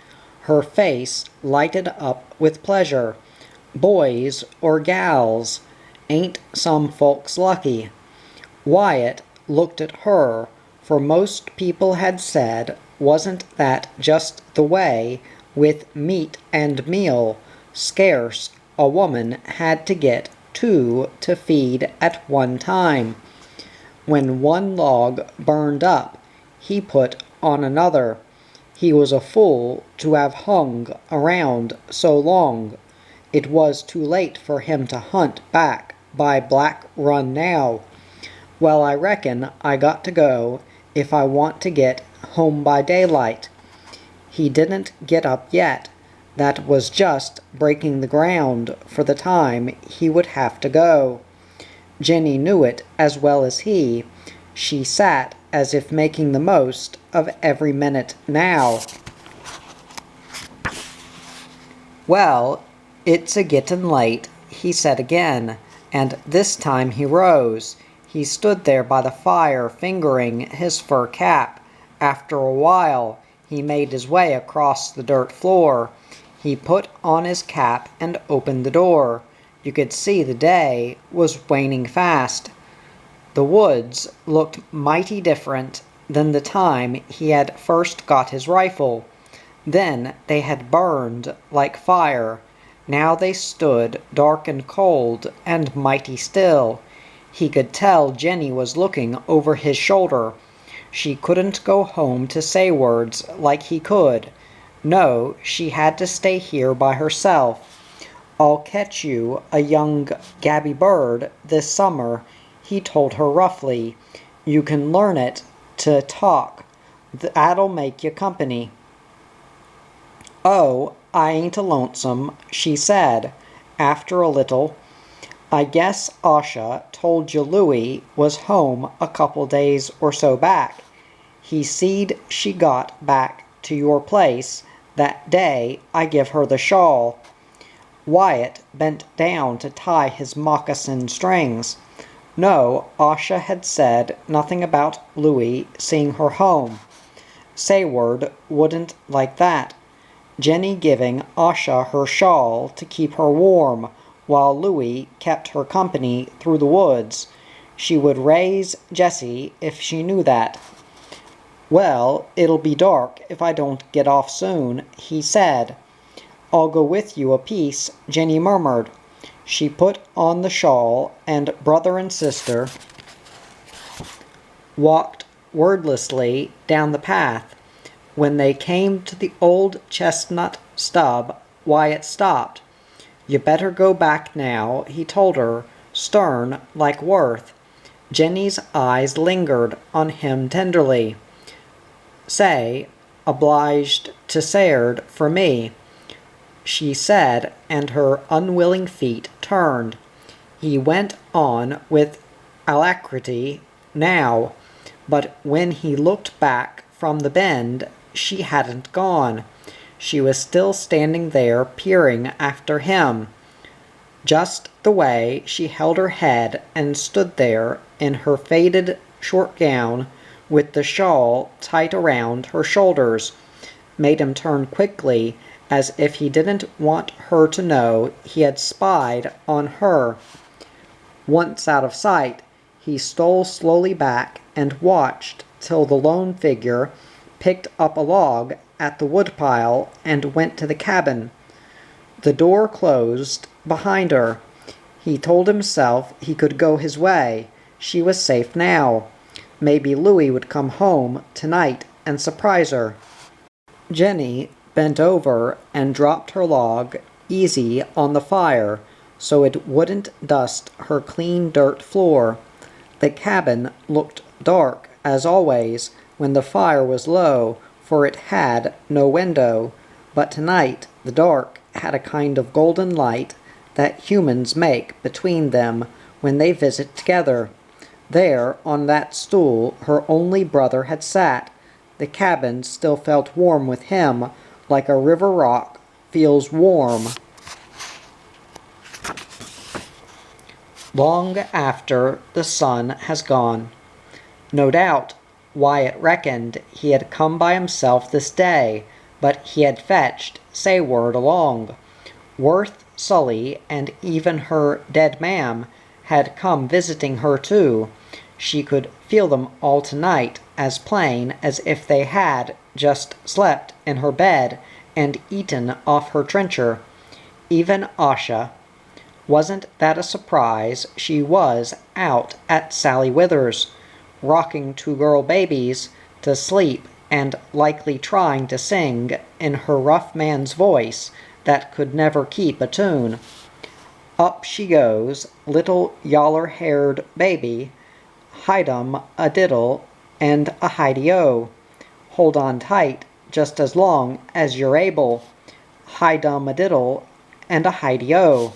Her face lighted up with pleasure. Boys or gals? Ain't some folks lucky? Wyatt looked at her, for most people had said, wasn't that just the way with meat and meal? Scarce a woman had to get 2 to feed at one time. When one log burned up, he put on another. He was a fool to have hung around so long. It was too late for him to hunt back by Black Run now. "Well, I reckon I got to go if I want to get home by daylight." He didn't get up yet. That was just breaking the ground for the time he would have to go. Jenny knew it as well as he. She sat as if making the most of every minute now. "Well, it's a-gittin' late," he said again, and this time he rose. He stood there by the fire, fingering his fur cap. After a while, he made his way across the dirt floor. He put on his cap and opened the door. You could see the day was waning fast. The woods looked mighty different than the time he had first got his rifle. Then they had burned like fire. Now they stood dark and cold and mighty still. He could tell Jenny was looking over his shoulder. She couldn't go home to say words like he could. No, she had to stay here by herself. "I'll catch you a young gabby bird this summer," he told her roughly. You can learn it to talk. That'll make you company." "Oh, I ain't a lonesome," she said, after a little. "I guess Asha told you Louie was home a couple days or so back. He seed she got back to your place that day I give her the shawl." Wyatt bent down to tie his moccasin strings. No, Asha had said nothing about Louie seeing her home. Sayward wouldn't like that. Jenny giving Asha her shawl to keep her warm, while Louie kept her company through the woods. She would raise Jessie if she knew that. "Well, it'll be dark if I don't get off soon," he said. "I'll go with you a piece," Jenny murmured. She put on the shawl, and brother and sister walked wordlessly down the path. When they came to the old chestnut stub, Wyatt stopped. "You better go back now," he told her, stern like Worth. Jenny's eyes lingered on him tenderly. "Say, obliged to Saird for me," she said, and her unwilling feet turned. He went on with alacrity now, but when he looked back from the bend, she hadn't gone. She was still standing there peering after him, just the way she held her head and stood there in her faded short gown with the shawl tight around her shoulders. Made him turn quickly, as if he didn't want her to know he had spied on her. Once out of sight, he stole slowly back and watched till the lone figure picked up a log at the woodpile and went to the cabin. The door closed behind her. He told himself he could go his way. She was safe now. Maybe Louie would come home tonight and surprise her. Jenny bent over and dropped her log easy on the fire so it wouldn't dust her clean dirt floor. The cabin looked dark, as always, when the fire was low, for it had no window, but tonight the dark had a kind of golden light that humans make between them when they visit together. There, on that stool, her only brother had sat. The cabin still felt warm with him, like a river rock feels warm long after the sun has gone. No doubt, Wyatt reckoned he had come by himself this day, but he had fetched Sayward along. Worth, Sully, and even her dead ma'am had come visiting her too. She could feel them all tonight, as plain as if they had just slept in her bed and eaten off her trencher. Even Asha. Wasn't that a surprise? She was out at Sally Withers, rocking two girl babies to sleep and likely trying to sing in her rough man's voice that could never keep a tune. Up she goes, little yaller-haired baby, hide-um a diddle and a hidey-o. Hold on tight, just as long as you're able. Hide-um a diddle and a hidey-o.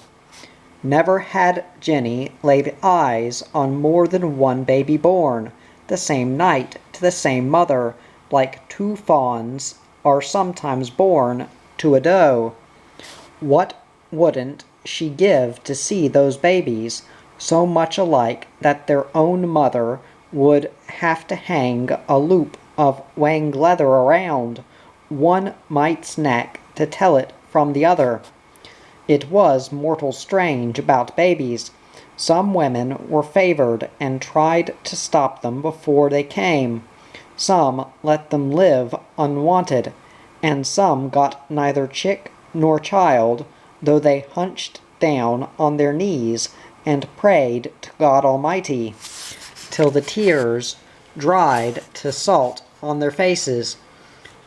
Never had Jenny laid eyes on more than one baby born, the same night, to the same mother, like two fawns are sometimes born to a doe. What wouldn't she give to see those babies, so much alike that their own mother would have to hang a loop of wanged leather around one mite's neck to tell it from the other? It was mortal strange about babies. Some women were favored and tried to stop them before they came. Some let them live unwanted, and some got neither chick nor child, though they hunched down on their knees and prayed to God Almighty, till the tears dried to salt on their faces.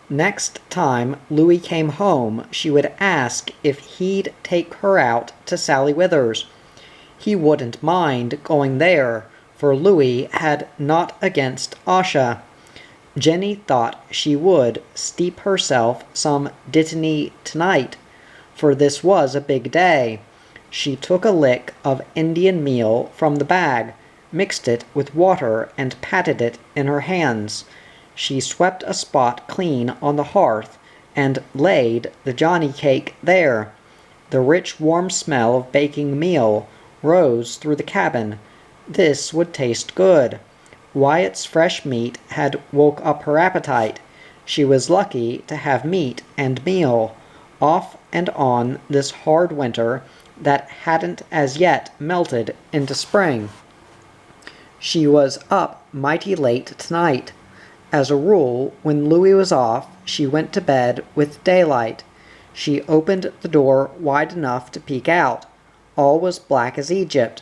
Next time Louie came home, she would ask if he'd take her out to Sally Withers. He wouldn't mind going there, for Louis had not against Asha. Jenny thought she would steep herself some dittany tonight, for this was a big day. She took a lick of Indian meal from the bag, mixed it with water, and patted it in her hands. She swept a spot clean on the hearth, and laid the Johnny cake there. The rich warm smell of baking meal rose through the cabin. This would taste good. Wyatt's fresh meat had woke up her appetite. She was lucky to have meat and meal, off and on this hard winter that hadn't as yet melted into spring. She was up mighty late tonight. As a rule, when Louis was off, she went to bed with daylight. She opened the door wide enough to peek out. All was black as Egypt.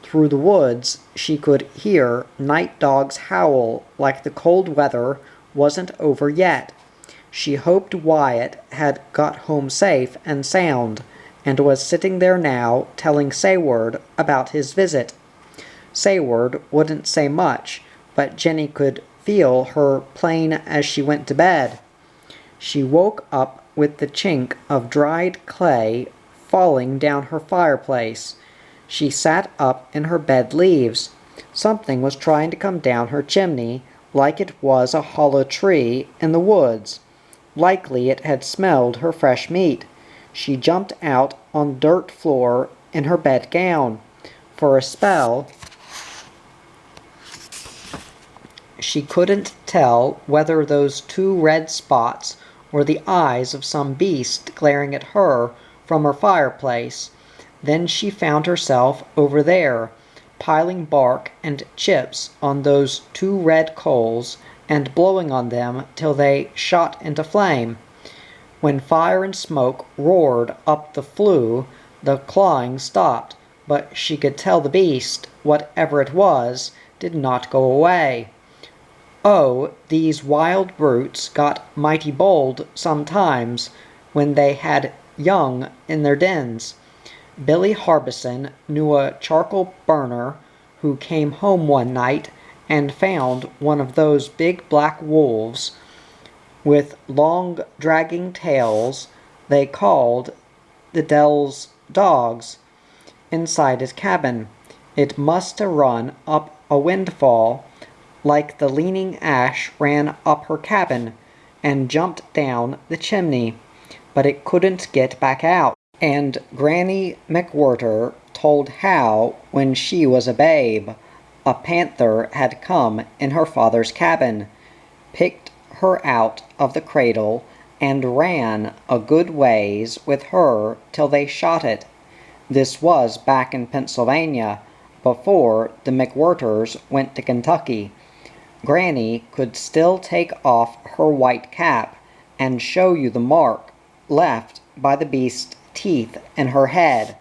Through the woods she could hear night dogs howl like the cold weather wasn't over yet. She hoped Wyatt had got home safe and sound, and was sitting there now telling Sayward about his visit. Sayward wouldn't say much, but Jenny could feel her plain as she went to bed. She woke up with the chink of dried clay falling down her fireplace. She sat up in her bed leaves. Something was trying to come down her chimney, like it was a hollow tree in the woods. Likely it had smelled her fresh meat. She jumped out on the dirt floor in her bed gown. For a spell, she couldn't tell whether those two red spots were the eyes of some beast glaring at her from her fireplace. Then she found herself over there, piling bark and chips on those two red coals and blowing on them till they shot into flame. When fire and smoke roared up the flue, the clawing stopped, but she could tell the beast, whatever it was, did not go away. Oh, these wild brutes got mighty bold sometimes when they had young in their dens. Billy Harbison knew a charcoal burner who came home one night and found one of those big black wolves with long dragging tails they called the Dell's dogs inside his cabin. It must have run up a windfall like the leaning ash ran up her cabin and jumped down the chimney, but it couldn't get back out. And Granny McWhirter told how, when she was a babe, a panther had come in her father's cabin, picked her out of the cradle, and ran a good ways with her till they shot it. This was back in Pennsylvania, before the McWhirters went to Kentucky. Granny could still take off her white cap and show you the mark left by the beast's teeth in her head.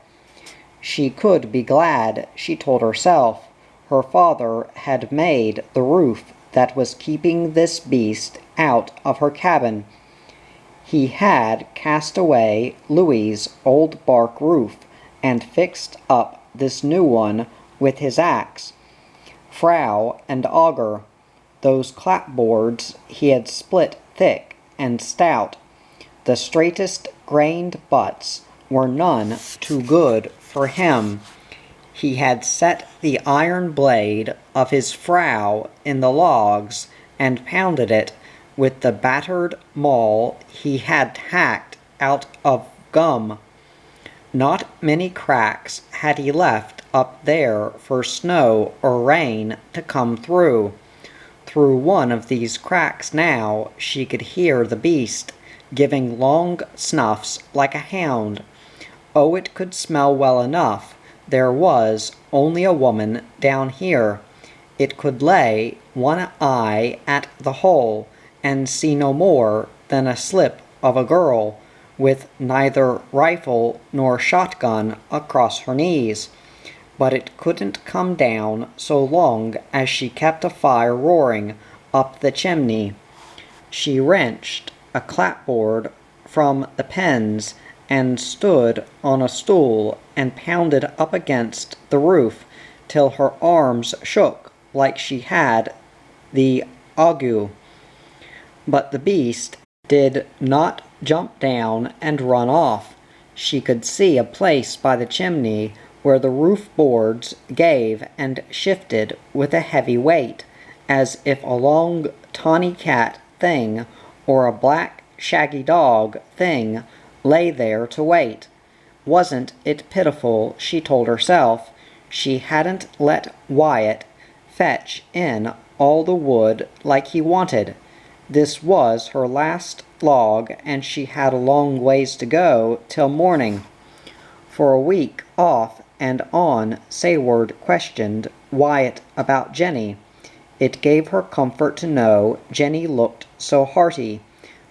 She could be glad, she told herself, her father had made the roof that was keeping this beast out of her cabin. He had cast away Louis's old bark roof and fixed up this new one with his axe, frow and auger. Those clapboards he had split thick and stout. The straightest grained butts were none too good for him. He had set the iron blade of his frow in the logs and pounded it with the battered maul he had hacked out of gum. Not many cracks had he left up there for snow or rain to come through. Through one of these cracks now she could hear the beast giving long snuffs like a hound. Oh, it could smell well enough. There was only a woman down here. It could lay one eye at the hole and see no more than a slip of a girl, with neither rifle nor shotgun across her knees. But it couldn't come down so long as she kept a fire roaring up the chimney. She wrenched a clapboard from the pens and stood on a stool and pounded up against the roof till her arms shook like she had the ague. But the beast did not jump down and run off. She could see a place by the chimney where the roof boards gave and shifted with a heavy weight, as if a long tawny cat thing or a black shaggy dog thing lay there to wait. Wasn't it pitiful, she told herself, she hadn't let Wyatt fetch in all the wood like he wanted. This was her last log, and she had a long ways to go till morning. For a week off and on, Sayward questioned Wyatt about Jenny. It gave her comfort to know Jenny looked so hearty,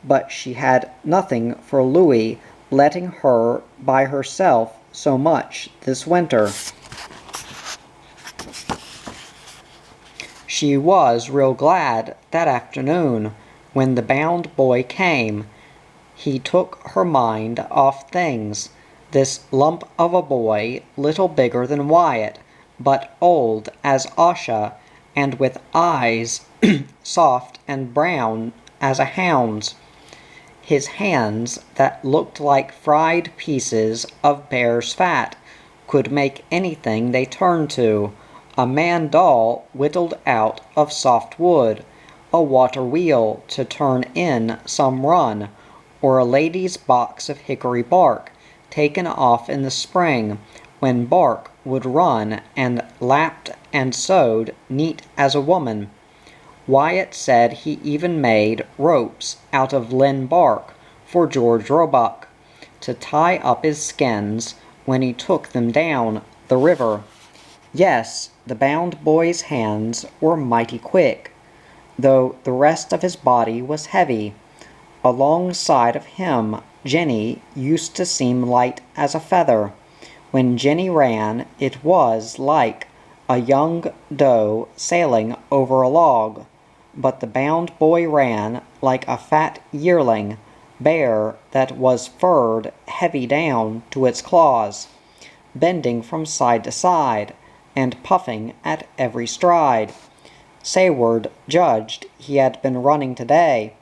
but she had nothing for Louis letting her by herself so much this winter. She was real glad that afternoon when the bound boy came. He took her mind off things. This lump of a boy, little bigger than Wyatt, but old as Asha, and with eyes soft and brown as a hound's. His hands, that looked like fried pieces of bear's fat, could make anything they turned to. A man doll whittled out of soft wood, a water wheel to turn in some run, or a lady's box of hickory bark, taken off in the spring, when bark would run and lapped and sewed neat as a woman. Wyatt said he even made ropes out of lin bark for George Roebuck to tie up his skins when he took them down the river. Yes, the bound boy's hands were mighty quick, though the rest of his body was heavy. Alongside of him, Jenny used to seem light as a feather. When Jenny ran, it was like a young doe sailing over a log, but the bound boy ran like a fat yearling bear that was furred heavy down to its claws, bending from side to side, and puffing at every stride. Sayward judged he had been running today.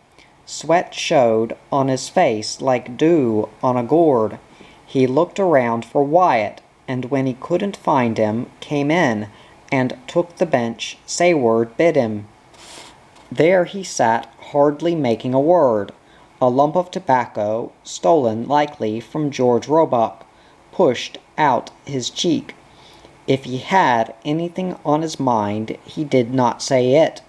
Sweat showed on his face like dew on a gourd. He looked around for Wyatt, and when he couldn't find him, came in and took the bench Sayward bid him. There he sat, hardly making a word. A lump of tobacco, stolen likely from George Roebuck, pushed out his cheek. If he had anything on his mind, he did not say it.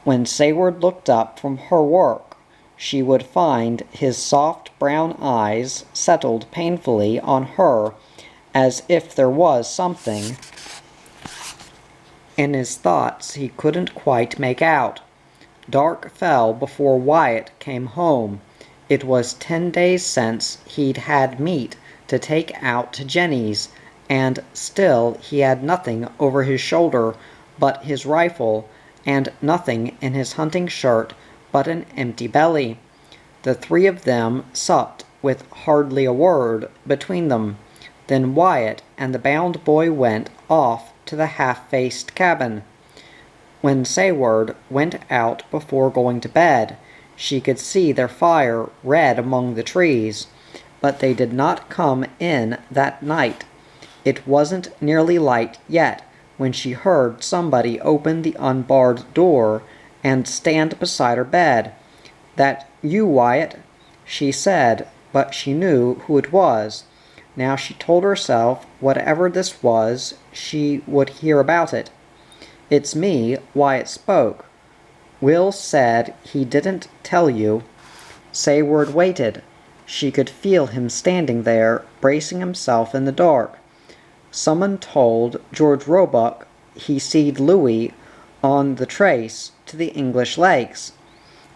When Sayward looked up from her work, she would find his soft brown eyes settled painfully on her, as if there was something in his thoughts he couldn't quite make out. Dark fell before Wyatt came home. It was 10 days since he'd had meat to take out to Jenny's, and still he had nothing over his shoulder but his rifle, and nothing in his hunting shirt but an empty belly. The three of them supped with hardly a word between them. Then Wyatt and the bound boy went off to the half-faced cabin. When Sayward went out before going to bed, she could see their fire red among the trees, but they did not come in that night. It wasn't nearly light yet when she heard somebody open the unbarred door and stand beside her bed. "That you, Wyatt?" she said, but she knew who it was. Now she told herself whatever this was, she would hear about it. "It's me," Wyatt spoke. "Will said he didn't tell you." Sayward waited. She could feel him standing there, bracing himself in the dark. Someone told George Roebuck he seed Louis on the trace to the English lakes.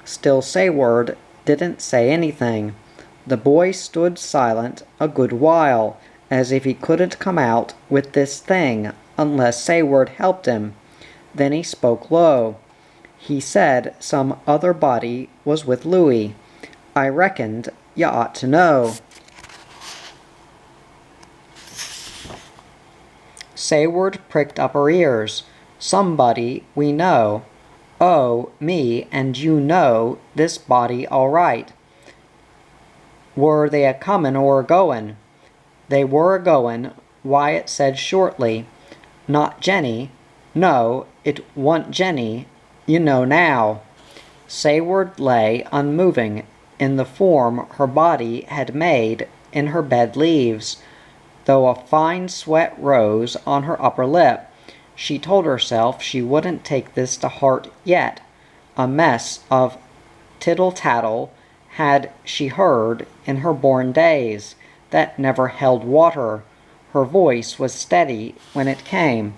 Still Sayward didn't say anything. The boy stood silent a good while, as if he couldn't come out with this thing unless Sayward helped him. Then he spoke low. He said some other body was with Louis. "I reckoned you ought to know." Sayward pricked up her ears. Somebody we know. Oh, me and you know this body all right. Were they a-comin' or a-goin'? They were a-goin', Wyatt said shortly. Not Jenny. No, it wa'n't Jenny. You know now. Sayward lay unmoving in the form her body had made in her bed leaves, though a fine sweat rose on her upper lip. She told herself she wouldn't take this to heart yet. A mess of tittle-tattle had she heard in her born days that never held water. Her voice was steady when it came.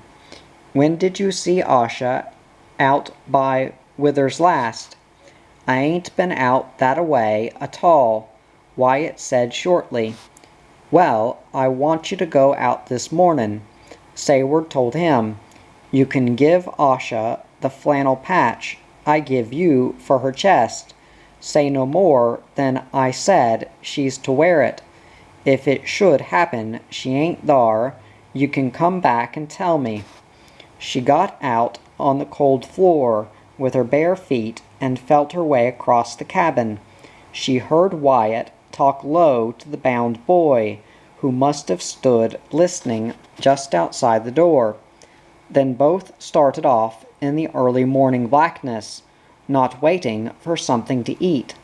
When did you see Asha out by Withers last? I ain't been out that-a-way at-all, Wyatt said shortly. Well, I want you to go out this mornin', Sayward told him. You can give Asha the flannel patch I give you for her chest. Say no more than I said she's to wear it. If it should happen she ain't thar, you can come back and tell me. She got out on the cold floor with her bare feet and felt her way across the cabin. She heard Wyatt talk low to the bound boy, who must have stood listening just outside the door. Then both started off in the early morning blackness, not waiting for something to eat.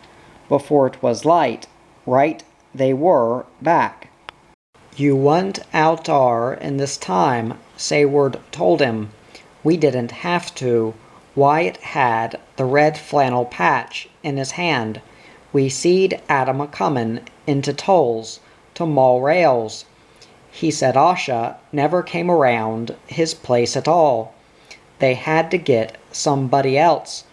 Before it was light, right they were back. You wa'n't out dar in this time, Sayward told him. We didn't have to. Wyatt had the red flannel patch in his hand. We seed Adam a-comin' into Tolls to maul rails. He said Asha never came around his place at all. They had to get somebody else.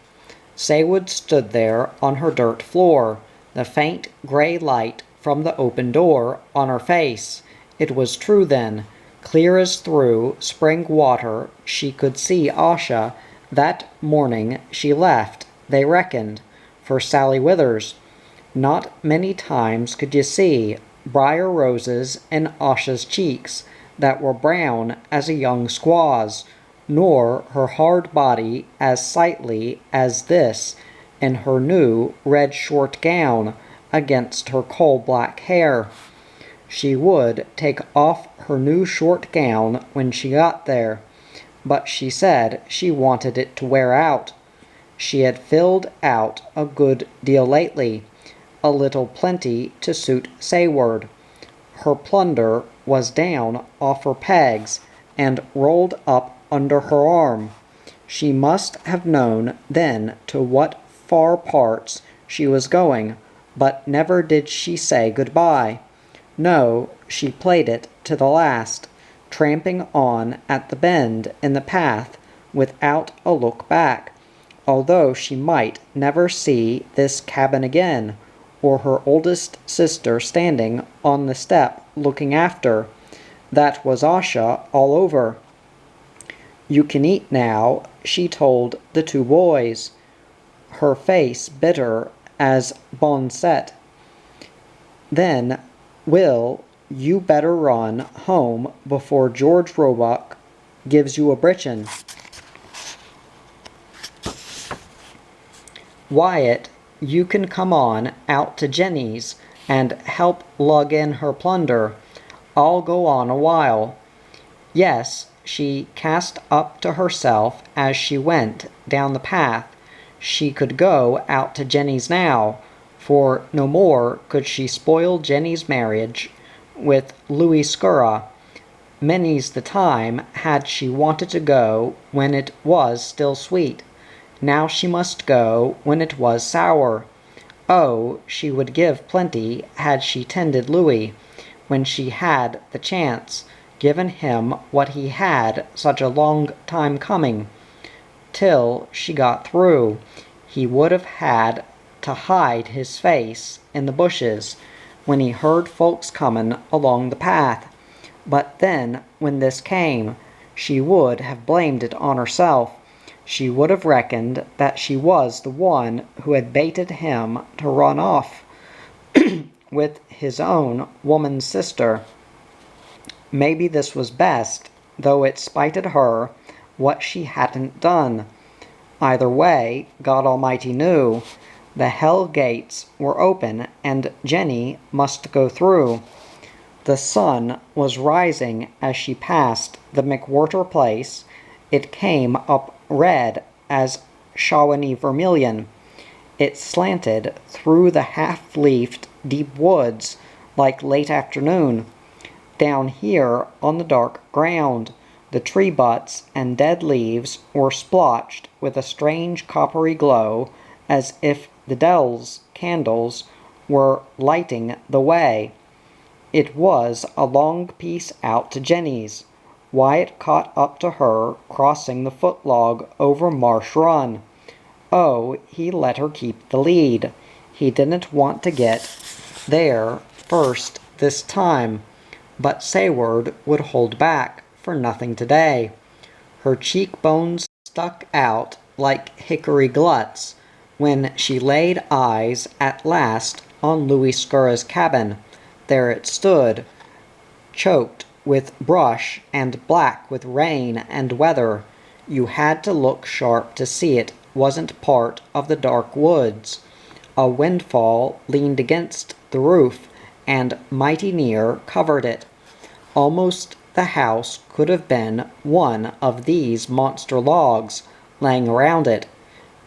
Sayward stood there on her dirt floor, the faint gray light from the open door on her face. It was true then. Clear as through spring water she could see Asha that morning she left, they reckoned, for Sally Withers. Not many times could you see briar roses in Asha's cheeks that were brown as a young squaw's, nor her hard body as sightly as this in her new red short gown against her coal-black hair. She would take off her new short gown when she got there, but she said she wanted it to wear out. She had filled out a good deal lately, a little plenty to suit Sayward. Her plunder was down off her pegs and rolled up under her arm. She must have known then to what far parts she was going, but never did she say good-bye. No, she played it to the last, tramping on at the bend in the path without a look back, although she might never see this cabin again, or her oldest sister standing on the step looking after. That was Asha all over. You can eat now, she told the two boys, her face bitter as boneset. Then, Will, you better run home before George Roebuck gives you a britchin'. Wyatt, you can come on out to Jenny's and help lug in her plunder. I'll go on a while. Yes, she cast up to herself as she went down the path. She could go out to Jenny's now, for no more could she spoil Jenny's marriage with Louis Scurra. Many's the time had she wanted to go when it was still sweet. Now she must go when it was sour. Oh, she would give plenty had she tended Louis, when she had the chance, given him what he had such a long time coming. Till she got through, he would have had to hide his face in the bushes when he heard folks comin' along the path. But then, when this came, she would have blamed it on herself. She would have reckoned that she was the one who had baited him to run off with his own woman's sister. Maybe this was best, though it spited her what she hadn't done. Either way, God Almighty knew. The hell gates were open, and Jenny must go through. The sun was rising as she passed the McWhirter place. It came up red as Shawnee vermilion. It slanted through the half-leafed deep woods like late afternoon. Down here on the dark ground, the tree butts and dead leaves were splotched with a strange coppery glow, as if the Dell's candles were lighting the way. It was a long piece out to Jenny's. Wyatt caught up to her, crossing the footlog over Marsh Run. Oh, he let her keep the lead. He didn't want to get there first this time, but Sayward would hold back for nothing today. Her cheekbones stuck out like hickory gluts when she laid eyes at last on Louis Scurra's cabin. There it stood, choked with brush and black with rain and weather. You had to look sharp to see it wasn't part of the dark woods. A windfall leaned against the roof, and mighty near covered it. Almost the house could have been one of these monster logs laying around it.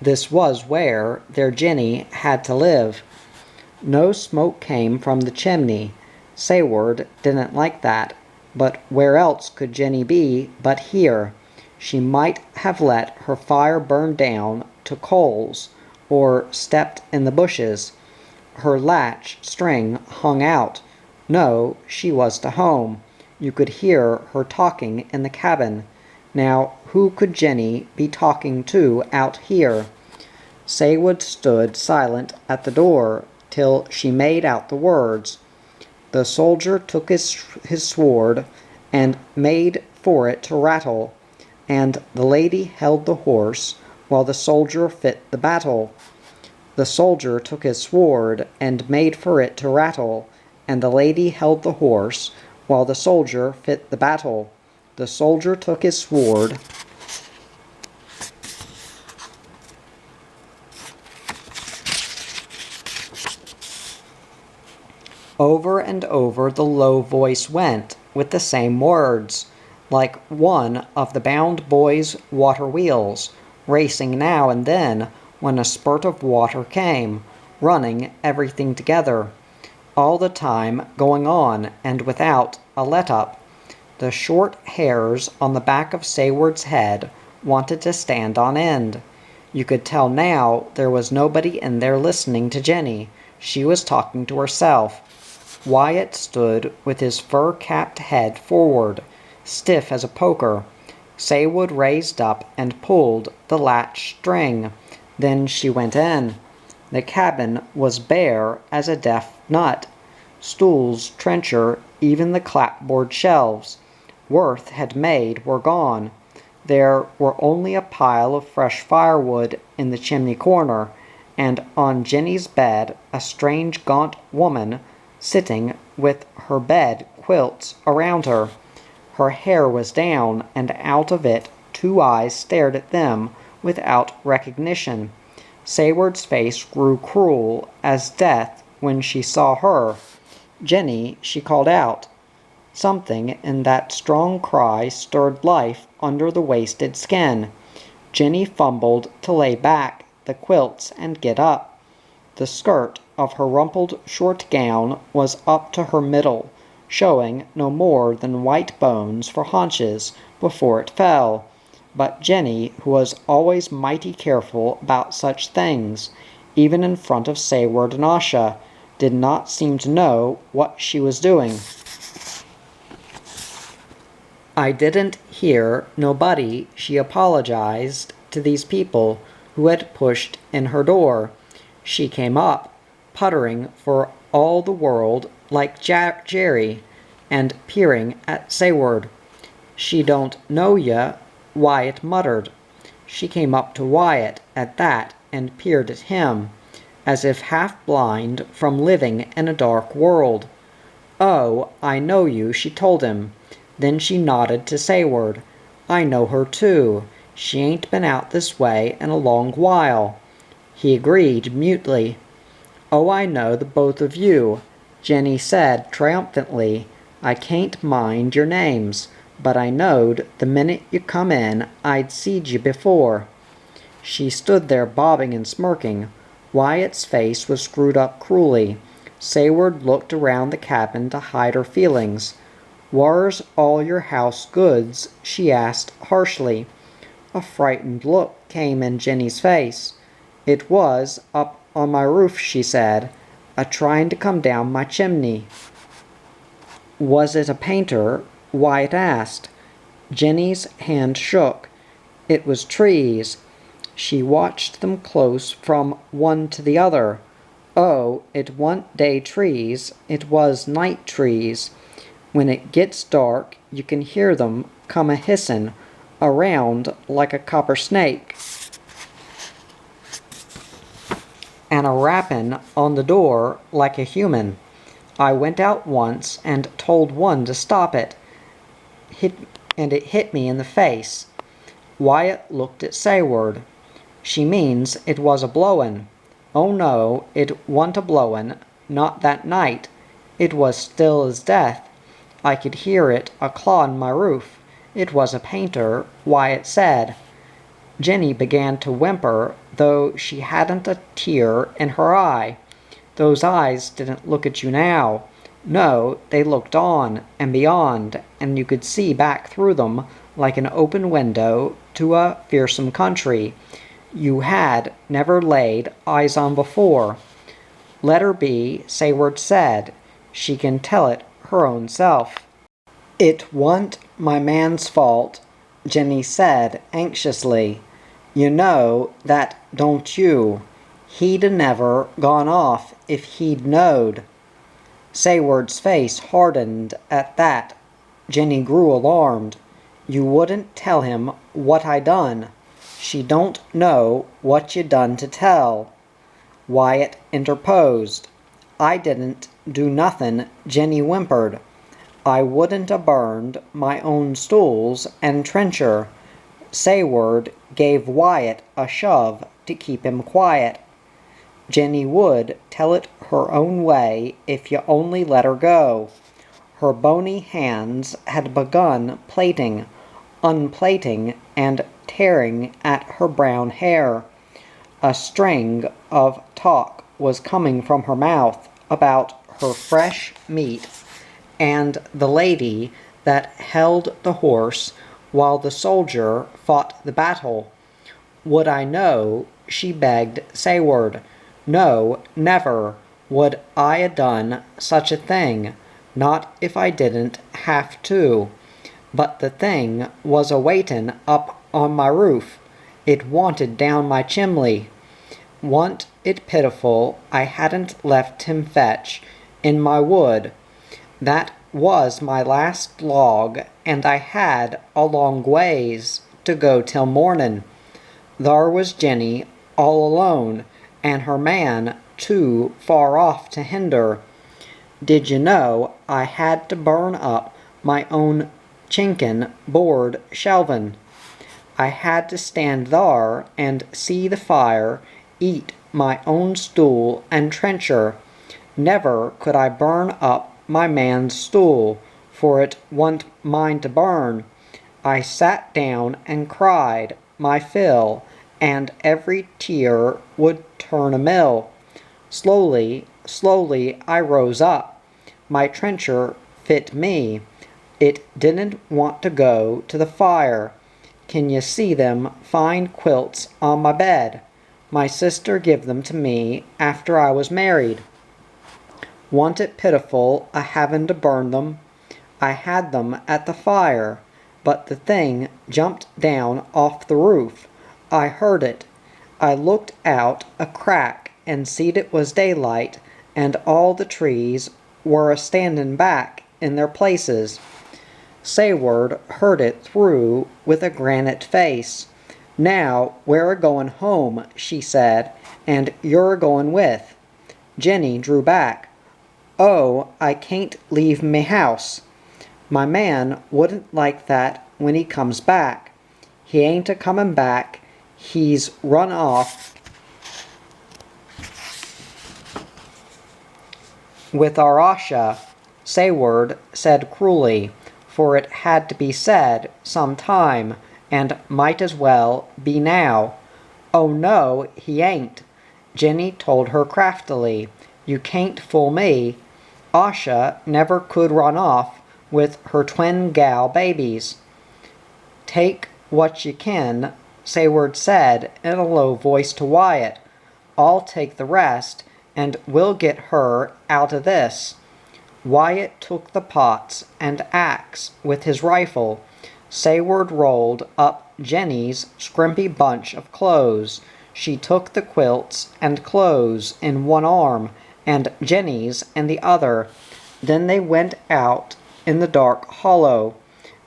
This was where their Jenny had to live. No smoke came from the chimney. Sayward didn't like that, but where else could Jenny be but here? She might have let her fire burn down to coals, or stepped in the bushes. Her latch string hung out. No, she was to home. You could hear her talking in the cabin. Now, who could Jenny be talking to out here? Sayward stood silent at the door till she made out the words. The soldier took his sword and made for it to rattle, and the lady held the horse while the soldier fit the battle. The soldier took his sword and made for it to rattle, and the lady held the horse while the soldier fit the battle. The soldier took his sword over and over the low voice went, with the same words, like one of the bound boy's water wheels, racing now and then when a spurt of water came, running everything together, all the time going on and without a let-up. The short hairs on the back of Sayward's head wanted to stand on end. You could tell now there was nobody in there listening to Jenny. She was talking to herself. Wyatt stood with his fur-capped head forward, stiff as a poker. Sayward raised up and pulled the latch string. Then she went in. The cabin was bare as a deaf nut. Stools, trencher, even the clapboard shelves Worth had made were gone. There were only a pile of fresh firewood in the chimney corner, and on Jenny's bed a strange gaunt woman sitting with her bed quilts around her. Her hair was down, and out of it 2 eyes stared at them without recognition. Sayward's face grew cruel as death when she saw her. "Jenny," she called out. Something in that strong cry stirred life under the wasted skin. Jenny fumbled to lay back the quilts and get up. The skirt of her rumpled short gown was up to her middle, showing no more than white bones for haunches before it fell. But Jenny, who was always mighty careful about such things, even in front of Sayward and Asha, did not seem to know what she was doing. "I didn't hear nobody," she apologized to these people who had pushed in her door. She came up, puttering for all the world like Jerry, and peering at Sayward. "She don't know ya," Wyatt muttered. She came up to Wyatt at that and peered at him, as if half-blind from living in a dark world. "Oh, I know you," she told him. Then she nodded to Sayward. "I know her too. She ain't been out this way in a long while." He agreed mutely. "Oh, I know the both of you," Jenny said triumphantly. "I can't mind your names, but I knowed the minute you come in I'd seed you before." She stood there bobbing and smirking. Wyatt's face was screwed up cruelly. Sayward looked around the cabin to hide her feelings. "Whar's all your house goods?" she asked harshly. A frightened look came in Jenny's face. "It was up on my roof," she said, "a-tryin' to come down my chimney." "Was it a painter?" Wyatt asked. Jenny's hand shook. "It was trees." She watched them close from one to the other. "Oh, it wa'n't day trees, it was night trees. When it gets dark, you can hear them come a-hissin' around like a copper snake, and a-rappin' on the door like a human. I went out once and told one to stop it, and it hit me in the face." Wyatt looked at Sayward. "She means it was a-blowin'." "Oh no, it wa'n't a-blowin', not that night. It was still as death. I could hear it a-clawin' my roof. It was a painter," Wyatt said. Jenny began to whimper, though she hadn't a tear in her eye. Those eyes didn't look at you now. No, they looked on and beyond, and you could see back through them like an open window to a fearsome country you had never laid eyes on before. "Let her be," Sayward said. "She can tell it her own self." "It wa'n't my man's fault," Jenny said anxiously. "You know that, don't you? He'd never gone off if he'd knowed." Sayward's face hardened at that. Jenny grew alarmed. "You wouldn't tell him what I done. She don't know what you done to tell." Wyatt interposed. "I didn't do nothin'," Jenny whimpered. "I wouldn't a-burned my own stools and trencher." Sayward gave Wyatt a shove to keep him quiet. "Jenny would tell it her own way if you only let her go." Her bony hands had begun plaiting, unplaiting, and tearing at her brown hair. A string of talk was coming from her mouth about her fresh meat and the lady that held the horse while the soldier fought the battle. "Would I know?" she begged Sayward. "No, never would I a-done such a thing, not if I didn't have to. But the thing was a-waitin' up on my roof. It wanted down my chimley. Wa'n't it pitiful I hadn't left him fetch in my wood? That was my last log, and I had a long ways to go till mornin'. Thar was Jenny all alone, and her man too far off to hinder. Did you know I had to burn up my own chinkin' board shelvin'? I had to stand thar and see the fire eat my own stool and trencher. Never could I burn up my man's stool, for it wa'n't mine to burn. I sat down and cried my fill, and every tear would turn a mill. Slowly, slowly I rose up. My trencher fit me. It didn't want to go to the fire. Can you see them fine quilts on my bed? My sister give them to me after I was married. Wa'n't it pitiful a-havin' to burn them? I had them at the fire, but the thing jumped down off the roof. I heard it. I looked out a crack and seed it was daylight, and all the trees were a-standin' back in their places." Sayward heard it through with a granite face. "Now we're a-goin' home," she said, "and you're a-goin' with." Jenny drew back. "Oh, I can't leave me house." My man wouldn't like that when he comes back. He ain't a-comin' back. He's run off with Arasha, Sayward said cruelly, for it had to be said some time, and might as well be now. Oh no, he ain't, Jenny told her craftily. You can't fool me. Asha never could run off with her twin gal babies. Take what you can, Sayward said in a low voice to Wyatt. I'll take the rest, and we'll get her out of this. Wyatt took the pots and axe with his rifle. Sayward rolled up Jenny's scrimpy bunch of clothes. She took the quilts and clothes in one arm, and Jenny's in the other. Then they went out in the dark hollow.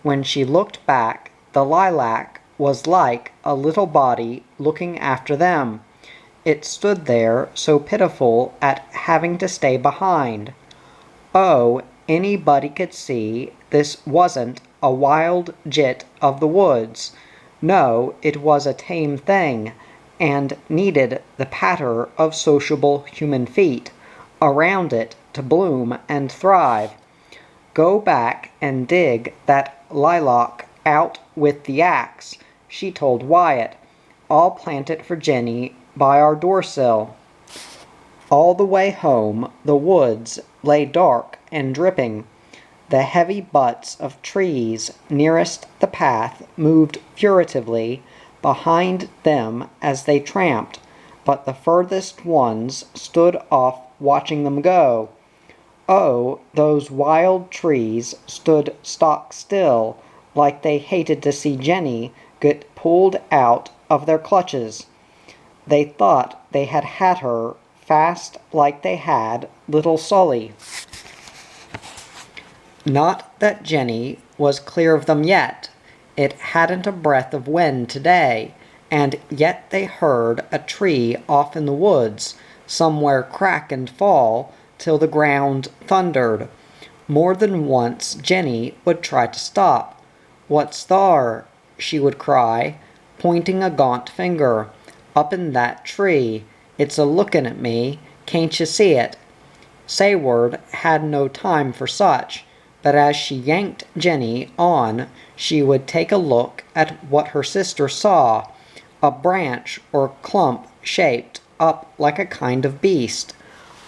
When she looked back, the lilac was like a little body looking after them. It stood there so pitiful at having to stay behind. Oh, anybody could see this wasn't a wild git of the woods. No, it was a tame thing, and needed the patter of sociable human feet around it to bloom and thrive. Go back and dig that lilac out with the axe, she told Wyatt. I'll plant it for Jenny by our doorsill. All the way home, the woods lay dark and dripping. The heavy butts of trees nearest the path moved furtively behind them as they tramped, but the furthest ones stood off watching them go. Oh, those wild trees stood stock still, like they hated to see Jenny get pulled out of their clutches. They thought they had her fast like they had little Sully. Not that Jenny was clear of them yet. It hadn't a breath of wind today, and yet they heard a tree off in the woods somewhere crack and fall till the ground thundered. More than once Jenny would try to stop. "What's thar?" she would cry, pointing a gaunt finger. "Up in that tree. It's a-lookin' at me. Can't you see it?" Sayward had no time for such, but as she yanked Jenny on, she would take a look at what her sister saw, a branch or clump shaped up like a kind of beast,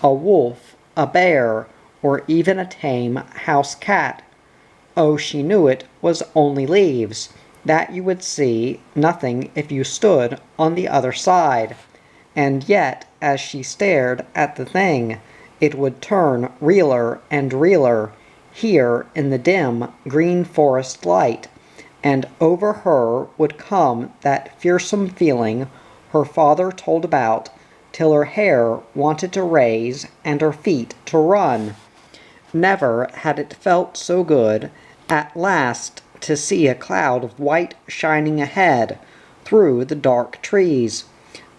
a wolf, a bear, or even a tame house cat. Oh, she knew it was only leaves, that you would see nothing if you stood on the other side. And yet, as she stared at the thing, it would turn realer and realer, here in the dim green forest light, and over her would come that fearsome feeling her father told about, till her hair wanted to raise and her feet to run. Never had it felt so good at last to see a cloud of white shining ahead through the dark trees.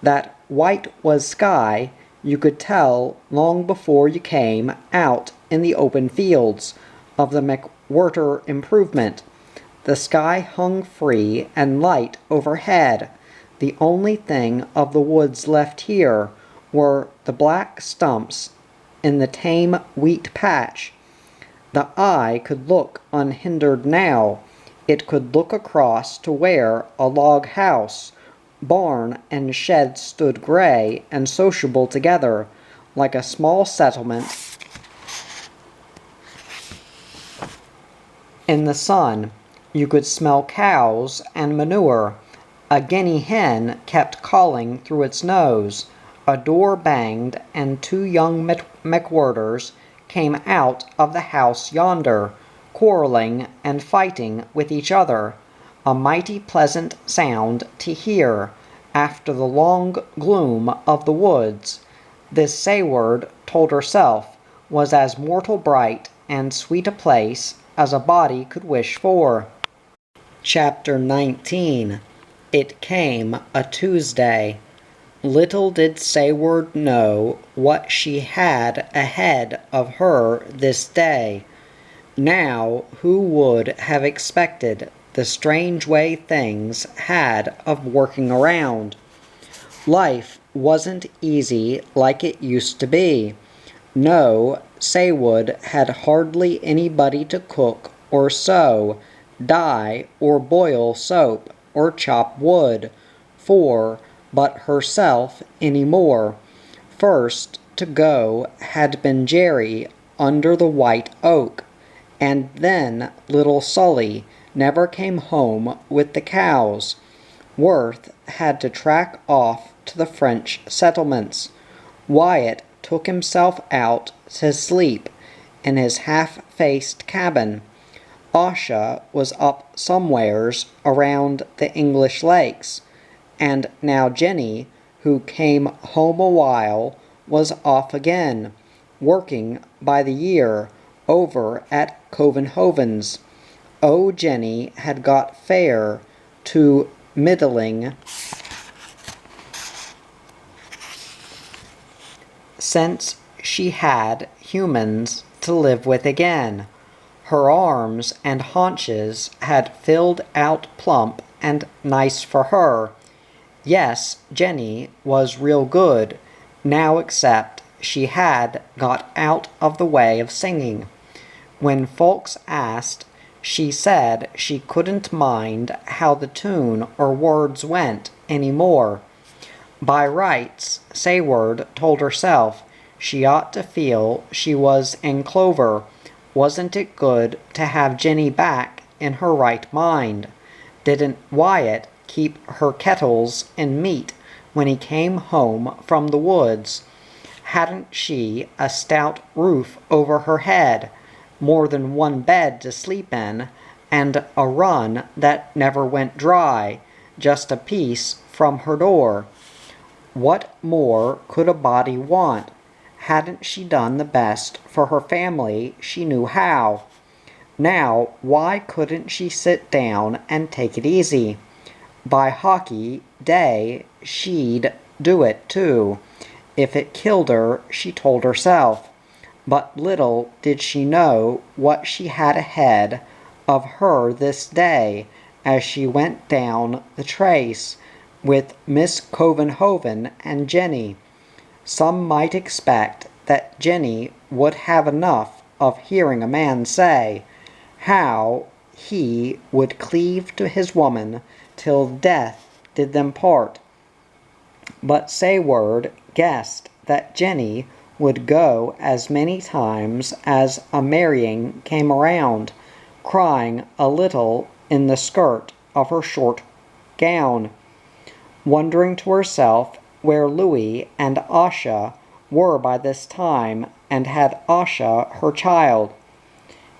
That white was sky, you could tell long before you came out in the open fields of the McWhirter improvement. The sky hung free and light overhead. The only thing of the woods left here were the black stumps in the tame wheat patch. The eye could look unhindered now. It could look across to where a log house, barn, and shed stood gray and sociable together, like a small settlement in the sun. You could smell cows and manure. A guinea hen kept calling through its nose. A door banged, and two young McWhirters came out of the house yonder, quarreling and fighting with each other, a mighty pleasant sound to hear after the long gloom of the woods. This Sayward told herself was as mortal bright and sweet a place as a body could wish for. Chapter 19. It came a Tuesday. Little did Sayward know what she had ahead of her this day. Now, who would have expected the strange way things had of working around? Life wasn't easy like it used to be. No, Saywood had hardly anybody to cook or sew, dye or boil soap or chop wood for but herself any more. First to go had been Jerry under the white oak, and then little Sully never came home with the cows. Worth had to track off to the French settlements. Wyatt took himself out to sleep in his half-faced cabin. Asha was up somewheres around the English lakes, and now Jenny, who came home a while, was off again, working by the year over at Covenhoven's. Oh, Jenny had got fair to middling since she had humans to live with again. Her arms and haunches had filled out plump and nice for her. Yes, Jenny was real good, now except she had got out of the way of singing. When folks asked, she said she couldn't mind how the tune or words went any more. By rights, Sayward told herself she ought to feel she was in clover. Wasn't it good to have Jenny back in her right mind? Didn't Wyatt keep her kettles in meat when he came home from the woods? Hadn't she a stout roof over her head, more than one bed to sleep in, and a run that never went dry, just a piece from her door? What more could a body want? Hadn't she done the best for her family she knew how? Now, why couldn't she sit down and take it easy? By hockey day, she'd do it too, if it killed her, she told herself. But little did she know what she had ahead of her this day as she went down the trace with Miss Covenhoven and Jenny. Some might expect that Jenny would have enough of hearing a man say how he would cleave to his woman till death did them part. But Sayward guessed that Jenny would go as many times as a marrying came around, crying a little in the skirt of her short gown, wondering to herself where Louis and Asha were by this time, and had Asha her child.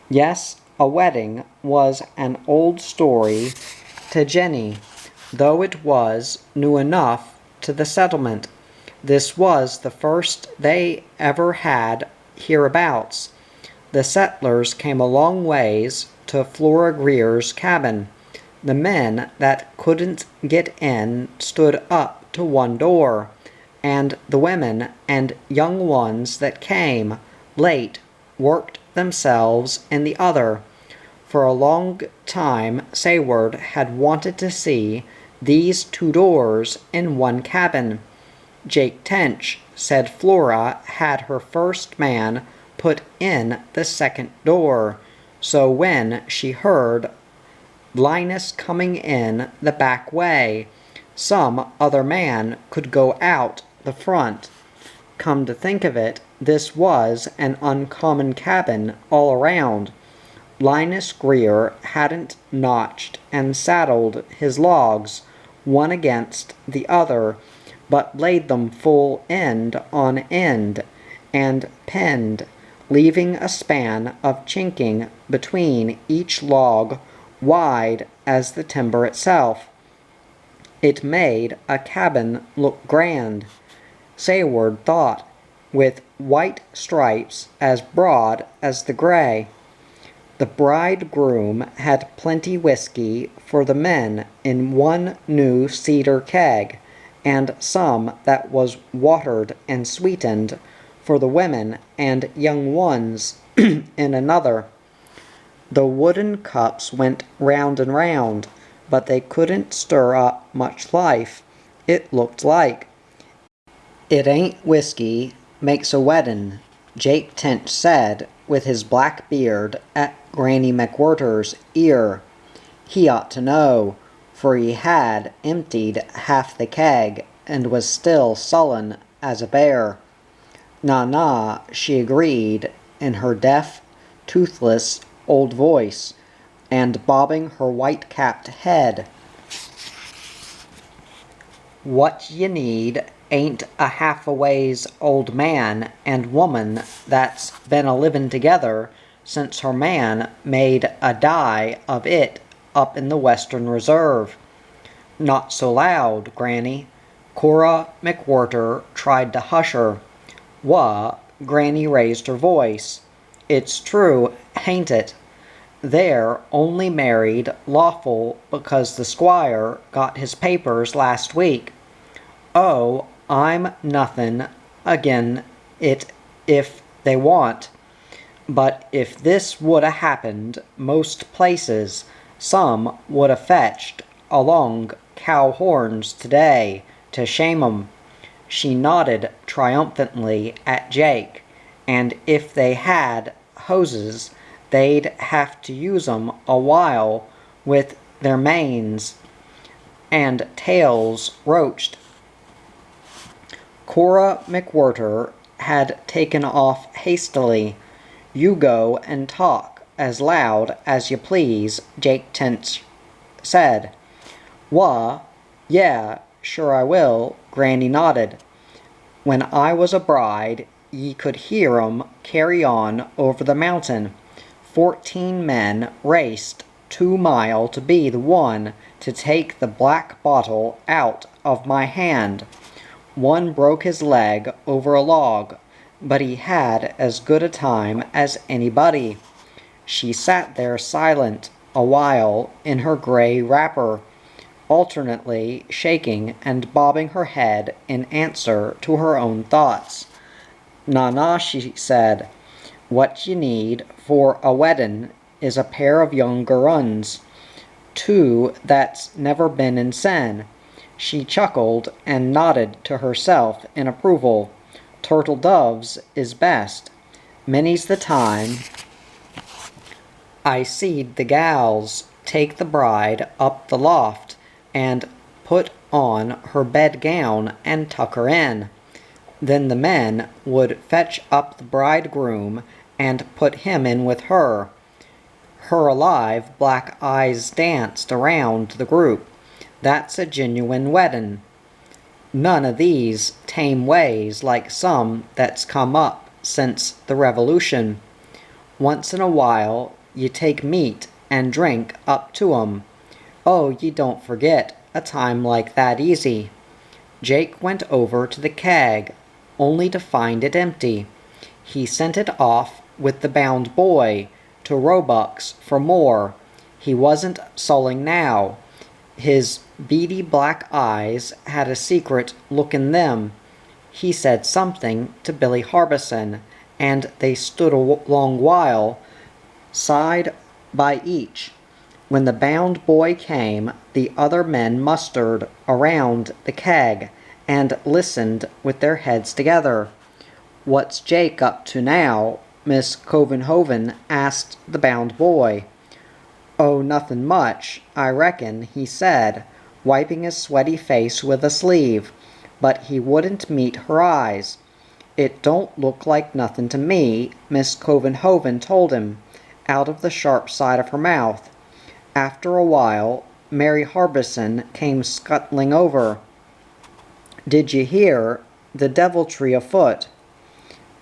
Yes, a wedding was an old story to Jenny, though it was new enough to the settlement. This was the first they ever had hereabouts. The settlers came a long ways to Flora Greer's cabin. The men that couldn't get in stood up to one door, and the women and young ones that came late worked themselves in the other. For a long time Sayward had wanted to see these two doors in one cabin. Jake Tench said Flora had her first man put in the second door, so when she heard Linus coming in the back way, some other man could go out the front. Come to think of it, this was an uncommon cabin all around. Linus Greer hadn't notched and saddled his logs, one against the other, but laid them full end on end, and pinned, leaving a span of chinking between each log wide as the timber itself. It made a cabin look grand, Sayward thought, with white stripes as broad as the gray. The bridegroom had plenty whiskey for the men in one new cedar keg, and some that was watered and sweetened for the women and young ones in another. The wooden cups went round and round, but they couldn't stir up much life, it looked like. "It ain't whiskey makes a weddin'," Jake Tench said, with his black beard at Granny McWhirter's ear. He ought to know, for he had emptied half the keg and was still sullen as a bear. "Na, she agreed, in her deaf, toothless old voice, and bobbing her white-capped head. "What ye need ain't a half-a-ways old man and woman that's been a-livin' together since her man made a die of it up in the Western Reserve." "Not so loud, Granny." Cora McWhirter tried to hush her. "Wha?" Granny raised her voice. "It's true, hain't it? They're only married lawful because the squire got his papers last week. Oh, I'm nothin' agin it if they want. But if this would 'a' happened most places, some would 'a' fetched along cow horns today to shame 'em." She nodded triumphantly at Jake, "and if they had hoses, they'd have to use 'em a while with their manes and tails roached." Cora McWhirter had taken off hastily. "You go and talk as loud as you please," Jake Tench said. "Wha? Yeah, sure I will," Granny nodded. "When I was a bride, ye could hear 'em carry on over the mountain. 14 men raced 2 mile to be the one to take the black bottle out of my hand. One broke his leg over a log, but he had as good a time as anybody." She sat there silent a while in her gray wrapper, alternately shaking and bobbing her head in answer to her own thoughts. "Na," she said. "What ye need for a weddin' is a pair of younger uns, 2 that's never been in sen." She chuckled and nodded to herself in approval. "Turtle doves is best. Many's the time I seed the gals take the bride up the loft and put on her bed-gown and tuck her in. Then the men would fetch up the bridegroom and put him in with her." Her alive black eyes danced around the group. "That's a genuine weddin'. None o' these tame ways like some that's come up since the Revolution. Once in a while ye take meat and drink up to 'em. Oh, ye don't forget a time like that easy." Jake went over to the keg, only to find it empty. He sent it off with the bound boy to Roebuck's for more. He wasn't sulling now. His beady black eyes had a secret look in them. He said something to Billy Harbison, and they stood a long while, side by each. When the bound boy came, the other men mustered around the keg and listened with their heads together. "What's Jake up to now?" Miss Covenhoven asked the bound boy. "Oh, nothin' much, I reckon," he said, wiping his sweaty face with a sleeve, but he wouldn't meet her eyes. "It don't look like nothin' to me," Miss Covenhoven told him, out of the sharp side of her mouth. After a while, Mary Harbison came scuttling over. "Did you hear? The deviltry afoot.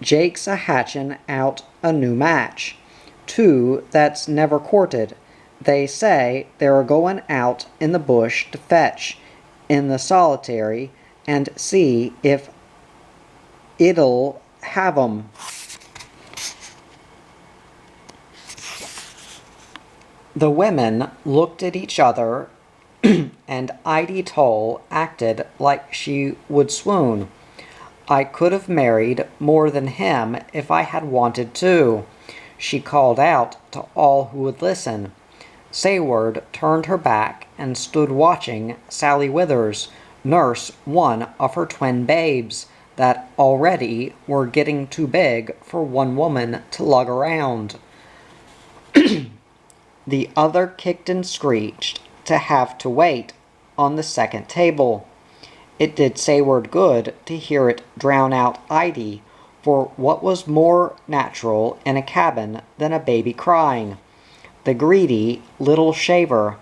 Jake's a-hatchin' out a new match. 2 that's never courted. They say they're a-goin' out in the bush to fetch in the solitary and see if it'll have 'em." The women looked at each other, and Idie Toll acted like she would swoon. "I could have married more than him if I had wanted to. She called out to all who would listen. Sayward turned her back and stood watching Sally Withers nurse one of her twin babes that already were getting too big for one woman to lug around. The other kicked and screeched to have to wait on the second table. It did Sayward good to hear it drown out Idie, for what was more natural in a cabin than a baby crying? The greedy little shaver.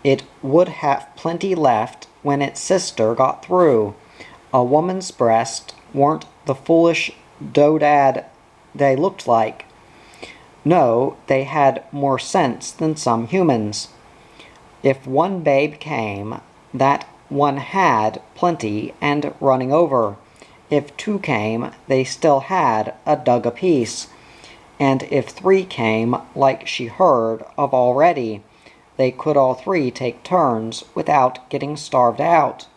It would have plenty left when its sister got through. A woman's breasts weren't the foolish dodad they looked like. No, they had more sense than some humans. If one babe came, that one had plenty and running over. If two came, they still had a dug apiece. And if three came, like she heard of already, they could all three take turns without getting starved out.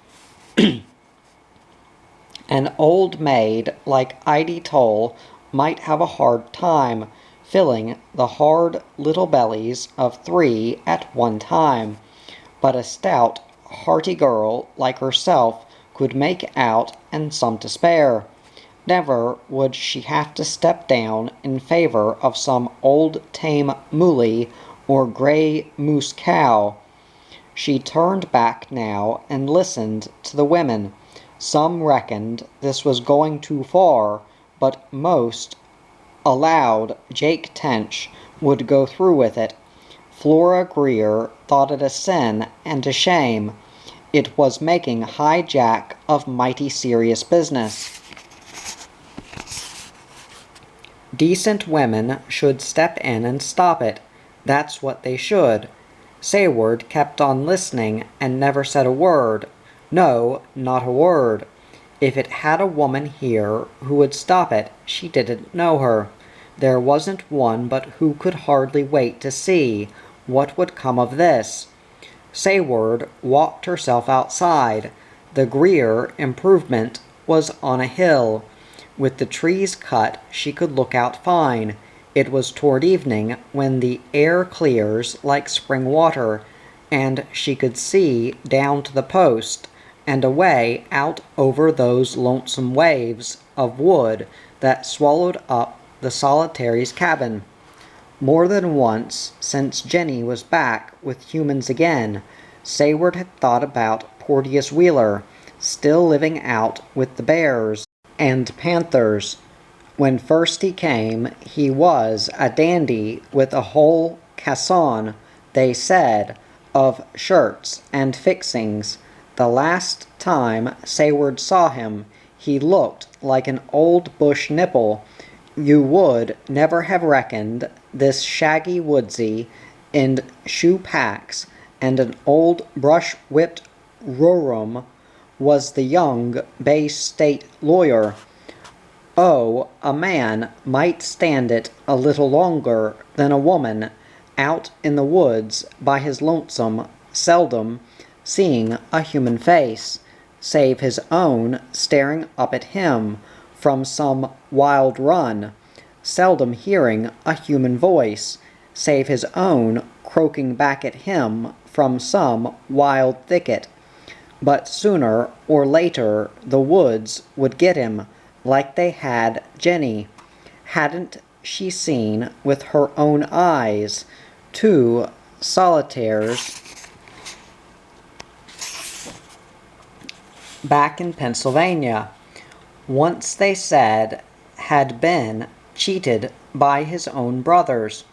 An old maid like Idie Toll might have a hard time filling the hard little bellies of three at one time, but a stout, hearty girl like herself could make out and some to spare. Never would she have to step down in favor of some old tame muley or gray moose cow. She turned back now and listened to the women. Some reckoned this was going too far, but most allowed Jake Tench would go through with it. Flora Greer thought it a sin and a shame. It was making high jack of mighty serious business. Decent women should step in and stop it. That's what they should. Sayward kept on listening and never said a word. No, not a word. If it had a woman here who would stop it, she didn't know her. There wasn't one but who could hardly wait to see what would come of this. Sayward walked herself outside. The Greer improvement was on a hill. With the trees cut, she could look out fine. It was toward evening, when the air clears like spring water, and she could see down to the post, and away out over those lonesome waves of wood that swallowed up the solitary's cabin. More than once, since Jenny was back with humans again, Sayward had thought about Porteous Wheeler, still living out with the bears and panthers. When first he came, he was a dandy with a whole caisson, they said, of shirts and fixings. The last time Sayward saw him, he looked like an old bush nipple. You would never have reckoned this shaggy woodsy in shoe packs and an old brush-whipped rorum was the young Bay State lawyer. Oh, a man might stand it a little longer than a woman out in the woods by his lonesome, seldom seeing a human face, save his own staring up at him from some wild run, seldom hearing a human voice, save his own croaking back at him from some wild thicket. But sooner or later the woods would get him, like they had Jenny. Hadn't she seen with her own eyes 2 solitaires back in Pennsylvania? Once, they said, had been cheated by his own brothers.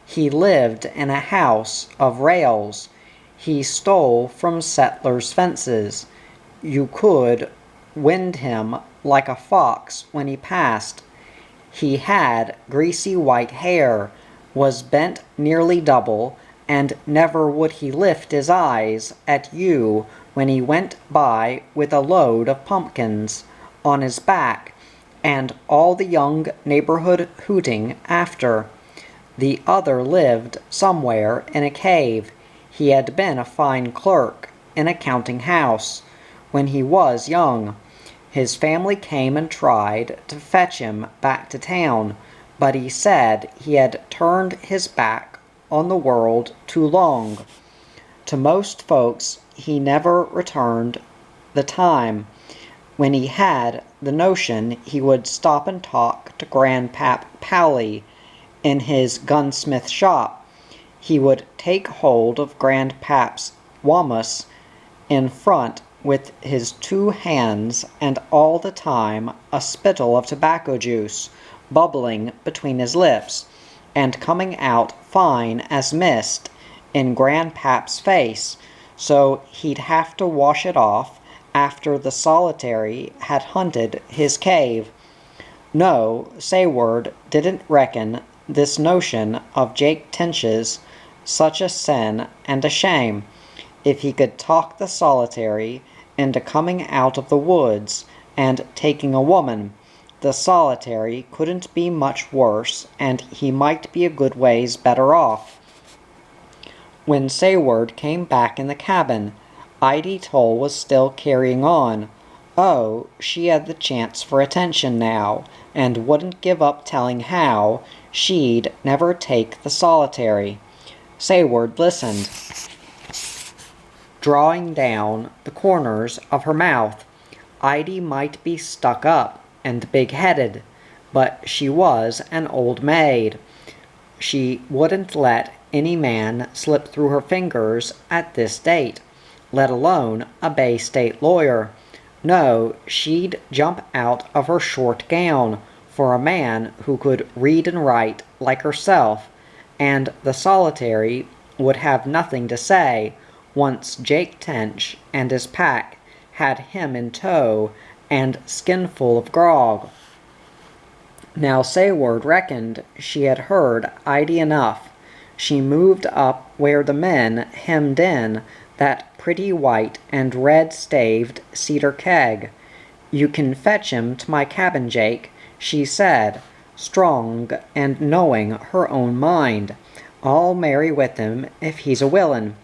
He lived in a house of rails. He stole from settlers' fences. You could wind him like a fox when he passed. He had greasy white hair, was bent nearly double, and never would he lift his eyes at you when he went by with a load of pumpkins on his back, and all the young neighborhood hooting after. The other lived somewhere in a cave. He had been a fine clerk in a counting house when he was young. His family came and tried to fetch him back to town, but he said he had turned his back on the world too long. To most folks he never returned the time when he had the notion he would stop and talk to Grandpap Powley in his gunsmith shop. He would take hold of Grandpap's wamus in front with his 2 hands, and all the time a spittle of tobacco juice bubbling between his lips, and coming out fine as mist in Grandpap's face, so he'd have to wash it off after the solitary had hunted his cave. No, Sayward didn't reckon this notion of Jake Tench's such a sin and a shame. If he could talk the solitary into coming out of the woods and taking a woman, the solitary couldn't be much worse, and he might be a good ways better off. When Sayward came back in the cabin, Idie Toll was still carrying on. Oh, she had the chance for attention now, and wouldn't give up telling how she'd never take the solitary. Sayward listened, drawing down the corners of her mouth. Idie might be stuck up and big-headed, but she was an old maid. She wouldn't let any man slip through her fingers at this date, let alone a Bay State lawyer. No, she'd jump out of her short gown for a man who could read and write like herself, and the solitary would have nothing to say once Jake Tench and his pack had him in tow and skinful of grog. Now Sayward reckoned she had heard Idie enough. She moved up where the men hemmed in that pretty white and red-staved cedar keg. "You can fetch him to my cabin, Jake," she said, strong and knowing her own mind. "I'll marry with him if he's a willin'."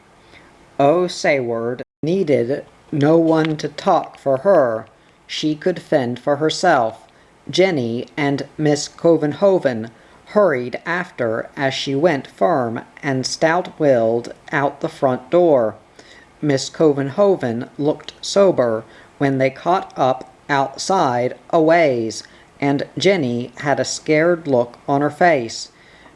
Oh, Sayward needed no one to talk for her. She could fend for herself. Jenny and Miss Covenhoven hurried after as she went firm and stout-willed out the front door. Miss Covenhoven looked sober when they caught up outside a ways, and Jenny had a scared look on her face.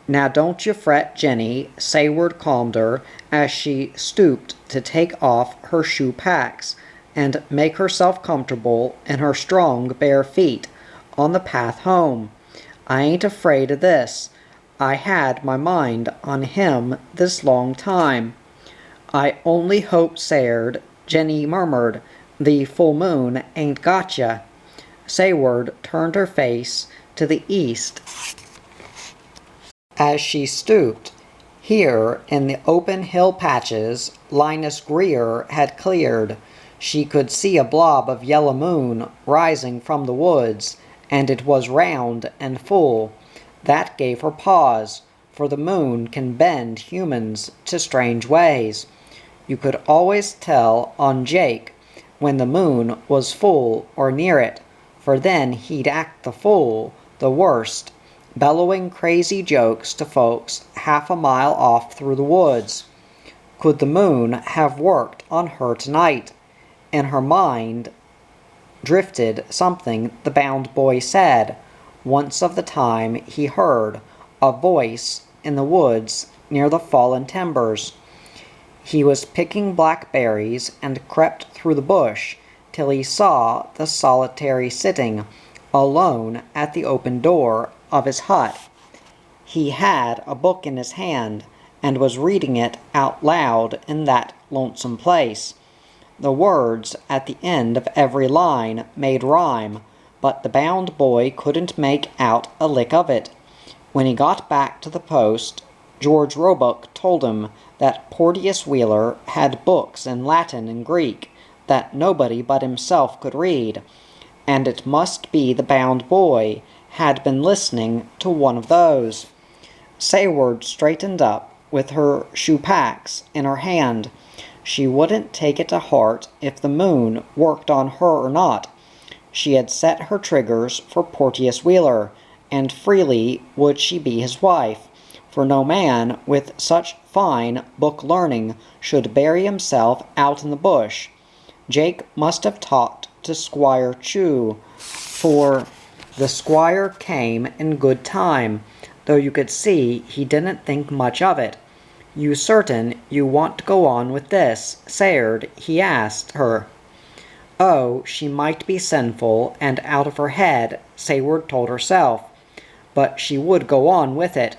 "Now don't you fret, Jenny," Sayward calmed her as she stooped to take off her shoe packs and make herself comfortable in her strong bare feet on the path home. "I ain't afraid of this. I had my mind on him this long time." "I only hope, Sayrd," Jenny murmured, "the full moon ain't got ya." Sayward turned her face to the east as she stooped. Here, in the open hill patches Linus Greer had cleared, she could see a blob of yellow moon rising from the woods, and it was round and full. That gave her pause, for the moon can bend humans to strange ways. You could always tell on Jake when the moon was full or near it, for then he'd act the fool, the worst, bellowing crazy jokes to folks half a mile off through the woods. Could the moon have worked on her tonight? In her mind drifted something the bound boy said once of the time he heard a voice in the woods near the fallen timbers. He was picking blackberries and crept through the bush till he saw the solitary sitting alone at the open door of his hut. He had a book in his hand and was reading it out loud in that lonesome place. The words at the end of every line made rhyme, but the bound boy couldn't make out a lick of it. When he got back to the post, George Roebuck told him that Porteous Wheeler had books in Latin and Greek that nobody but himself could read, and it must be the bound boy had been listening to one of those. Sayward straightened up with her shoe packs in her hand. She wouldn't take it to heart if the moon worked on her or not. She had set her triggers for Porteous Wheeler, and freely would she be his wife, for no man with such fine book-learning should bury himself out in the bush. Jake must have talked to Squire Chew, for the squire came in good time, though you could see he didn't think much of it. "You certain you want to go on with this, Sayard?" he asked her. Oh, she might be sinful and out of her head, Sayward told herself, but she would go on with it,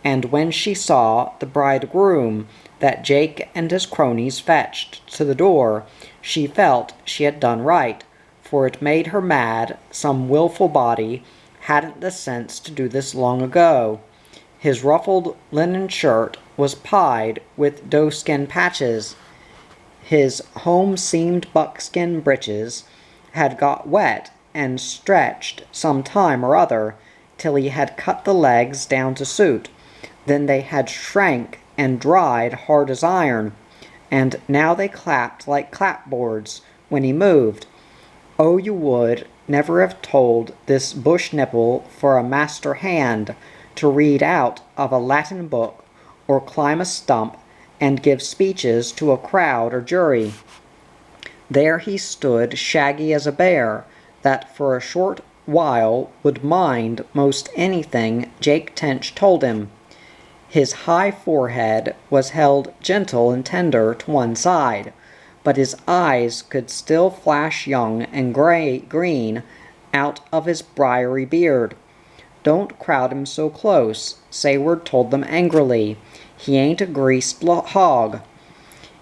and when she saw the bridegroom that Jake and his cronies fetched to the door, she felt she had done right, for it made her mad some wilful body hadn't the sense to do this long ago. His ruffled linen shirt was pied with doeskin patches. His home-seamed buckskin breeches had got wet and stretched some time or other, till he had cut the legs down to suit. Then they had shrank and dried hard as iron, and now they clapped like clapboards when he moved. Oh, you would never have told this bush nipple for a master hand to read out of a Latin book, or climb a stump and give speeches to a crowd or jury. There he stood shaggy as a bear, that for a short while would mind most anything Jake Tench told him. His high forehead was held gentle and tender to one side, but his eyes could still flash young and green out of his briery beard. "Don't crowd him so close," Sayward told them angrily. "He ain't a greased hog.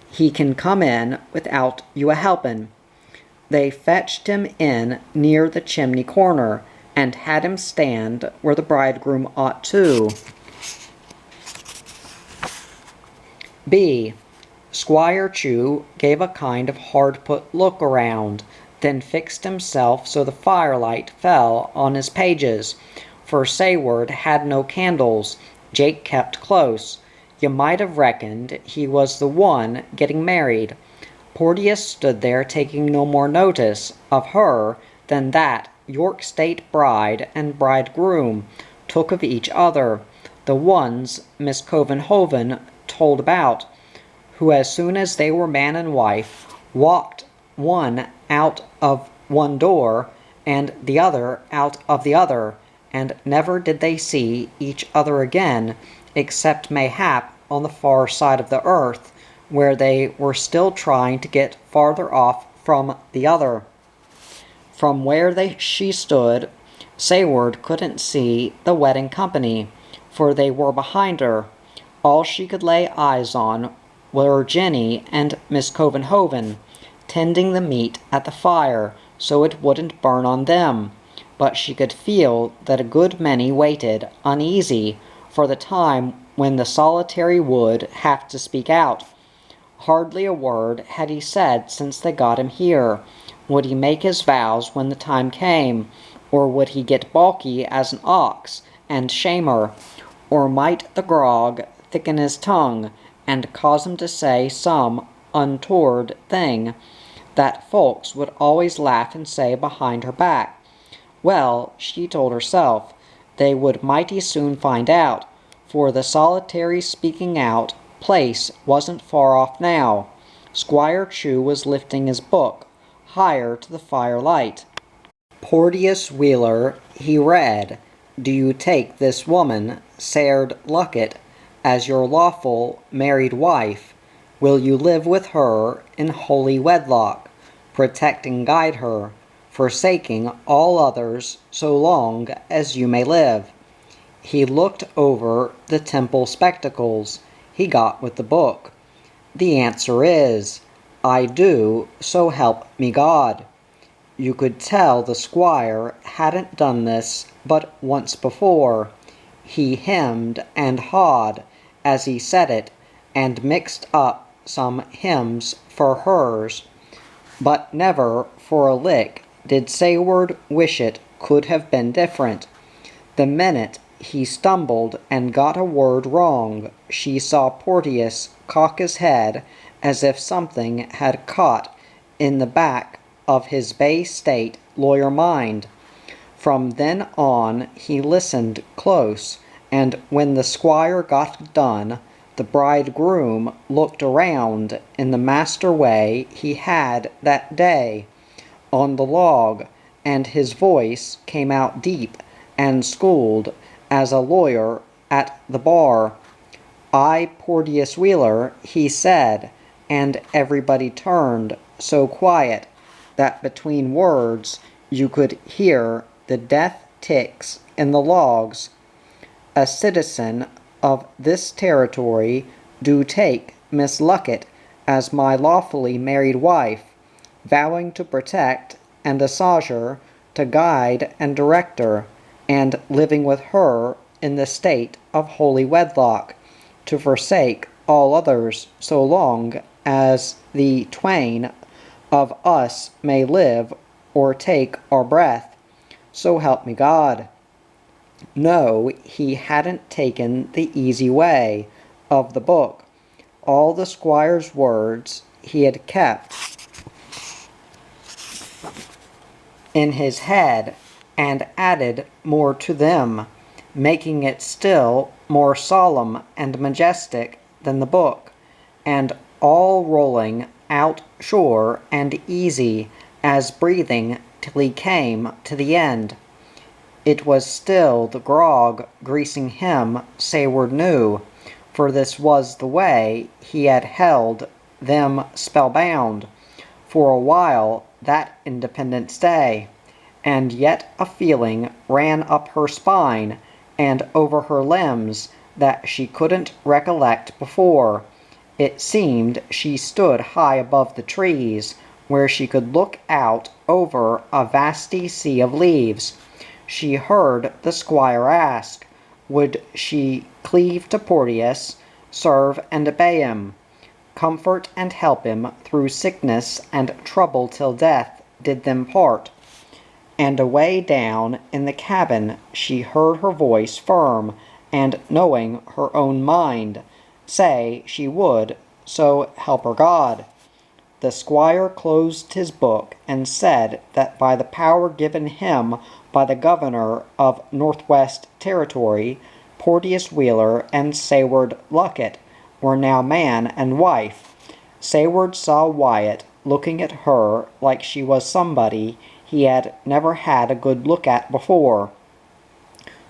He can come in without you a-helpin'." They fetched him in near the chimney corner, and had him stand where the bridegroom ought to be. Squire Chew gave a kind of hard-put look around, then fixed himself so the firelight fell on his pages. For Sayward had no candles. Jake kept close. You might have reckoned he was the one getting married. Porteous stood there taking no more notice of her than that York State bride and bridegroom took of each other, the ones Miss Covenhoven told about, who as soon as they were man and wife walked one out of one door and the other out of the other, and never did they see each other again, except mayhap on the far side of the earth, where they were still trying to get farther off from the other. From where she stood, Sayward couldn't see the wedding company, for they were behind her. All she could lay eyes on were Jenny and Miss Covenhoven, tending the meat at the fire so it wouldn't burn on them, but she could feel that a good many waited, uneasy, for the time when the solitary would have to speak out. Hardly a word had he said since they got him here. Would he make his vows when the time came, or would he get balky as an ox and shame her, or might the grog thicken his tongue and cause him to say some untoward thing that folks would always laugh and say behind her back? Well, she told herself, they would mighty soon find out, for the solitary speaking out place wasn't far off now. Squire Chew was lifting his book higher to the firelight. Porteous Wheeler, he read, "Do you take this woman, Sayard Luckett, as your lawful married wife? Will you live with her in holy wedlock, protect and guide her, forsaking all others so long as you may live?" He looked over the temple spectacles he got with the book. "The answer is, I do, so help me God." You could tell the squire hadn't done this but once before. He hemmed and hawed as he said it, and mixed up some hymns for hers, but never for a lick did Sayward wish it could have been different. The minute he stumbled and got a word wrong, she saw Porteous cock his head as if something had caught in the back of his Bay State lawyer mind. From then on he listened close, and when the squire got done, the bridegroom looked around in the master way he had that day on the log, and his voice came out deep and schooled as a lawyer at the bar. "I, Porteous Wheeler," he said, and everybody turned so quiet that between words you could hear the death ticks in the logs. "A citizen of this territory do take Miss Luckett as my lawfully married wife, vowing to protect and assuage her, to guide and direct her, and living with her in the state of holy wedlock, to forsake all others so long as the twain of us may live or take our breath. So help me God." No, he hadn't taken the easy way of the book. All the squire's words he had kept in his head and added more to them, making it still more solemn and majestic than the book, and all rolling out sure and easy as breathing till he came to the end. It was still the grog greasing him, Sayward knew, for this was the way he had held them spellbound for a while that Independence Day, and yet a feeling ran up her spine and over her limbs that she couldn't recollect before. It seemed she stood high above the trees, where she could look out over a vasty sea of leaves. She heard the squire ask, would she cleave to Porteous, serve and obey him, comfort and help him through sickness and trouble till death did them part? And away down in the cabin she heard her voice firm, and knowing her own mind, say she would, so help her God. The squire closed his book and said that by the power given him by the governor of Northwest Territory, Porteous Wheeler and Sayward Luckett were now man and wife. Sayward saw Wyatt looking at her like she was somebody he had never had a good look at before.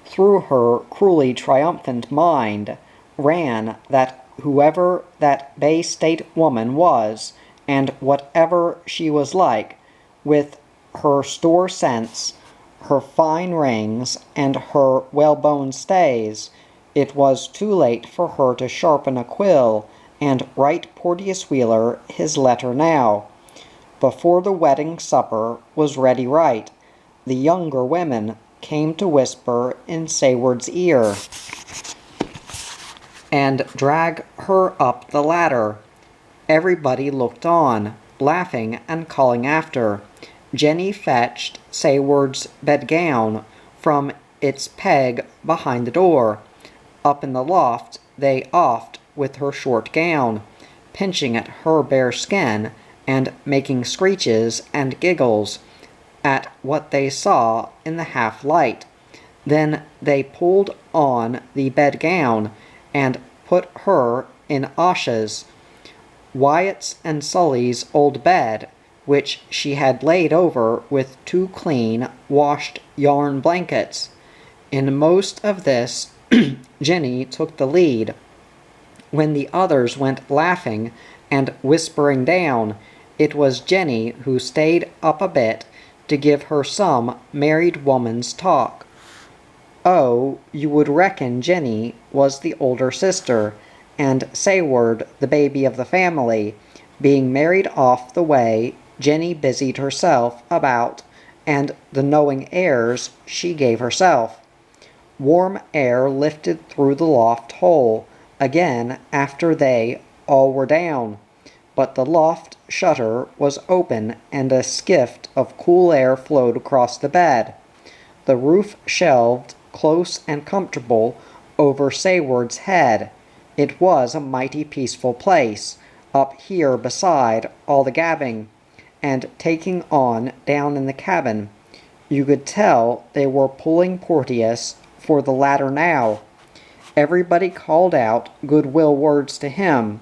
Through her cruelly triumphant mind ran that whoever that Bay State woman was, and whatever she was like, with her store sense, her fine rings, and her well-boned stays, it was too late for her to sharpen a quill and write Porteous Wheeler his letter now. Before the wedding supper was ready right, the younger women came to whisper in Sayward's ear and drag her up the ladder. Everybody looked on, laughing and calling after. Jenny fetched Sayward's bedgown from its peg behind the door. Up in the loft they offed with her short gown, pinching at her bare skin and making screeches and giggles at what they saw in the half-light. Then they pulled on the bedgown and put her in Asha's, Wyatt's and Sully's old bed, which she had laid over with 2 clean, washed yarn blankets. In most of this Jenny took the lead. When the others went laughing and whispering down, it was Jenny who stayed up a bit to give her some married woman's talk. Oh, you would reckon Jenny was the older sister, and Sayward the baby of the family, being married off the way Jenny busied herself about, and the knowing airs she gave herself. Warm air lifted through the loft hole again after they all were down, but the loft shutter was open and a skiff of cool air flowed across the bed. The roof shelved close and comfortable over Sayward's head. It was a mighty peaceful place, up here beside all the gabbing, and taking on down in the cabin. You could tell they were pulling Porteous for the ladder now. Everybody called out goodwill words to him.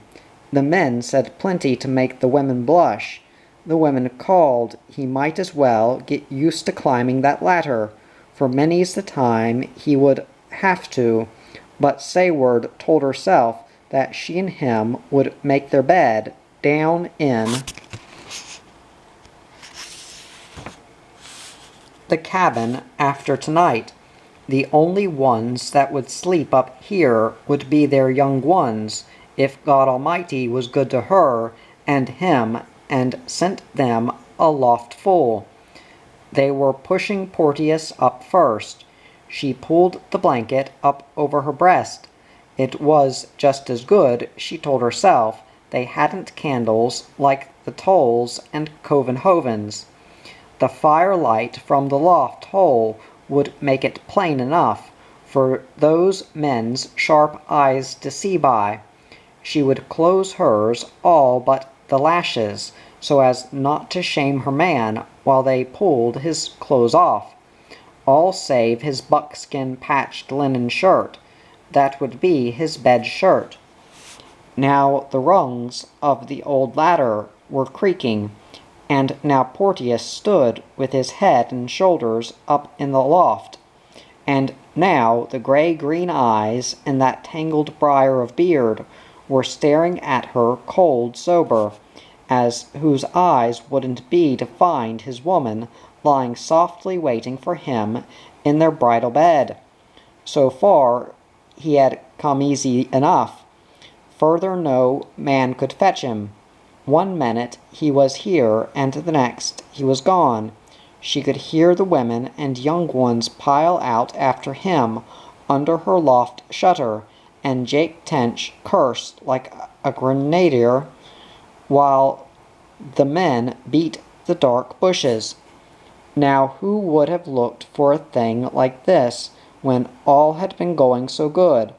The men said plenty to make the women blush. The women called he might as well get used to climbing that ladder, for many's the time he would have to, but Sayward told herself that she and him would make their bed down in the cabin after tonight. The only ones that would sleep up here would be their young ones, if God Almighty was good to her and him and sent them a loft full. They were pushing Porteous up first. She pulled the blanket up over her breast. It was just as good, she told herself. They hadn't candles like the Tolls and Covenhovens. The firelight from the loft hole would make it plain enough for those men's sharp eyes to see by. She would close hers all but the lashes, so as not to shame her man while they pulled his clothes off, all save his buckskin patched linen shirt. That would be his bed shirt. Now the rungs of the old ladder were creaking, and now Porteous stood with his head and shoulders up in the loft, and now the gray-green eyes in that tangled briar of beard were staring at her cold sober, as whose eyes wouldn't be to find his woman lying softly waiting for him in their bridal bed. So far he had come easy enough. Further no man could fetch him. One minute he was here, and the next he was gone. She could hear the women and young ones pile out after him under her loft shutter, and Jake Tench cursed like a grenadier while the men beat the dark bushes. Now who would have looked for a thing like this when all had been going so good?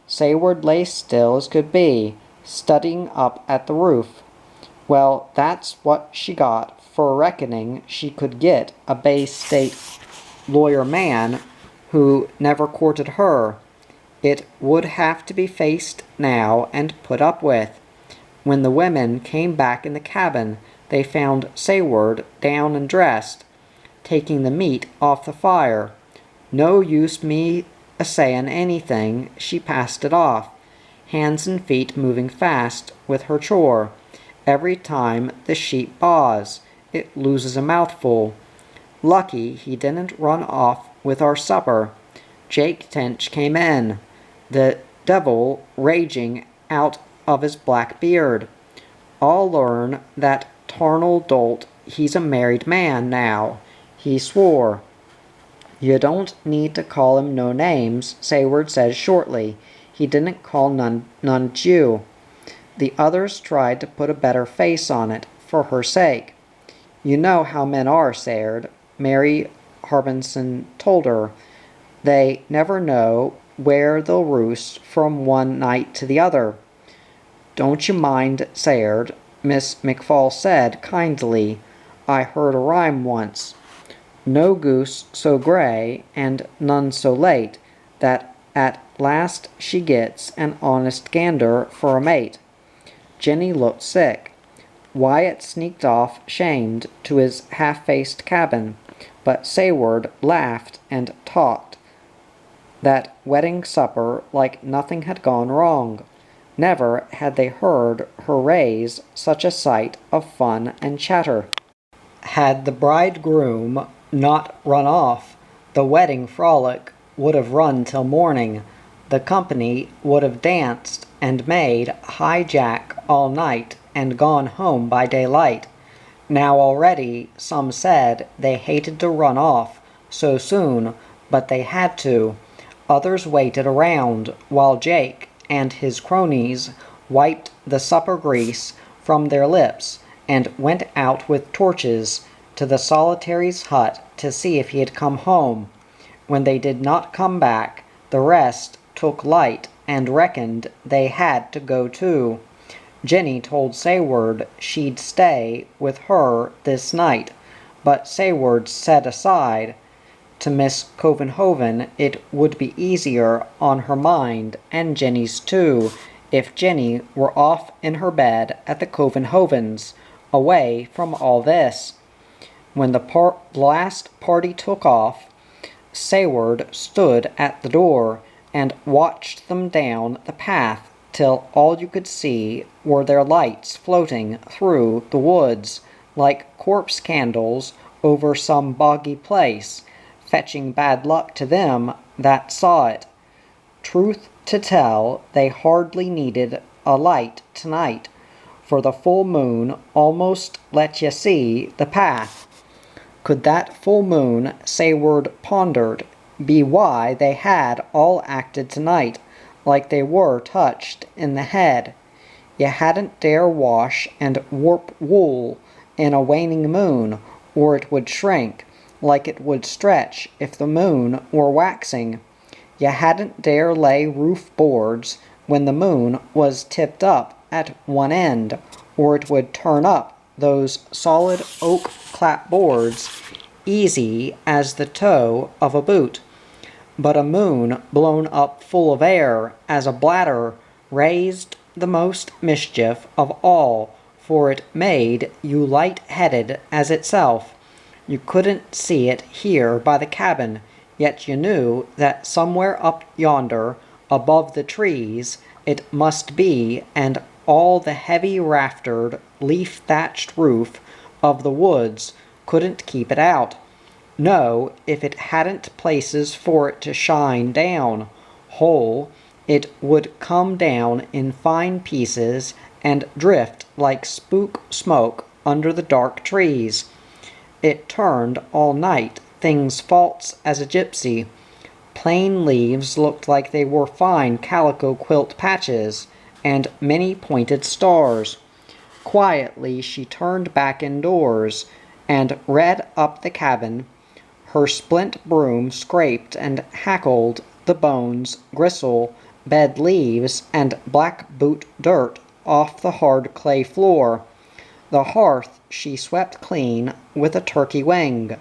Sayward lay still as could be, studying up at the roof. Well, that's what she got for reckoning she could get a Bay State lawyer man who never courted her. It would have to be faced now and put up with. When the women came back in the cabin, they found Sayward down and dressed, taking the meat off the fire. No use me a-sayin' anything, she passed it off, hands and feet moving fast with her chore. Every time the sheep baws, it loses a mouthful. Lucky he didn't run off with our supper. Jake Tench came in, the devil raging out of his black beard. I'll learn that tarnal dolt he's a married man now, he swore. You don't need to call him no names, Sayward said shortly. He didn't call none Jew. The others tried to put a better face on it, for her sake. You know how men are, Sayrd, Mary Harbinson told her. They never know where they'll roost from one night to the other. Don't you mind, Sayrd, Miss McFall said kindly. I heard a rhyme once. No goose so gray and none so late that at last she gets an honest gander for a mate. Jenny looked sick. Wyatt sneaked off shamed to his half-faced cabin, but Sayward laughed and talked that wedding supper like nothing had gone wrong. Never had they heard her raise such a sight of fun and chatter. Had the bridegroom not run off, the wedding frolic would have run till morning. The company would have danced and made high jack all night and gone home by daylight. Now already some said they hated to run off so soon, but they had to. Others waited around while Jake and his cronies wiped the supper grease from their lips and went out with torches to the solitary's hut to see if he had come home. When they did not come back, the rest took light and reckoned they had to go too. Jenny told Sayward she'd stay with her this night, but Sayward said aside, to Miss Covenhoven it would be easier on her mind, and Jenny's too, if Jenny were off in her bed at the Covenhovens, away from all this. When the last party took off, Sayward stood at the door and watched them down the path till all you could see were their lights floating through the woods like corpse candles over some boggy place, fetching bad luck to them that saw it. Truth to tell, they hardly needed a light tonight, for the full moon almost let ye see the path. Could that full moon, Sayward pondered, be why they had all acted tonight like they were touched in the head? Ye hadn't dare wash and warp wool in a waning moon, or it would shrink, like it would stretch if the moon were waxing. Ye hadn't dare lay roof boards when the moon was tipped up at one end, or it would turn up those solid oak clapboards easy as the toe of a boot. But a moon blown up full of air as a bladder raised the most mischief of all, for it made you light-headed as itself. You couldn't see it here by the cabin, yet you knew that somewhere up yonder, above the trees, it must be, and all the heavy raftered, leaf-thatched roof of the woods couldn't keep it out. No, if it hadn't places for it to shine down whole, it would come down in fine pieces and drift like spook smoke under the dark trees. It turned all night, things false as a gypsy. Plain leaves looked like they were fine calico quilt patches, and many pointed stars. Quietly she turned back indoors, and read up the cabin. Her splint broom scraped and hackled the bones, gristle, bed leaves, and black boot dirt off the hard clay floor. The hearth she swept clean with a turkey wing.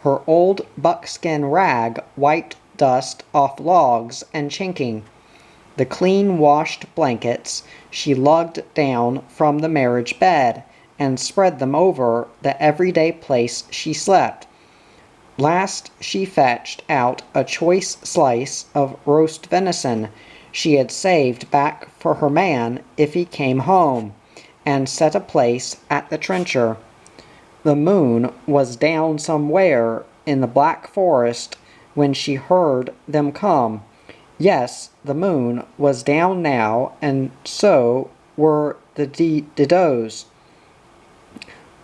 Her old buckskin rag wiped dust off logs and chinking. The clean-washed blankets she lugged down from the marriage bed and spread them over the everyday place she slept. Last she fetched out a choice slice of roast venison she had saved back for her man if he came home, and set a place at the trencher. The moon was down somewhere in the black forest when she heard them come. Yes, the moon was down now, and so were the didoes.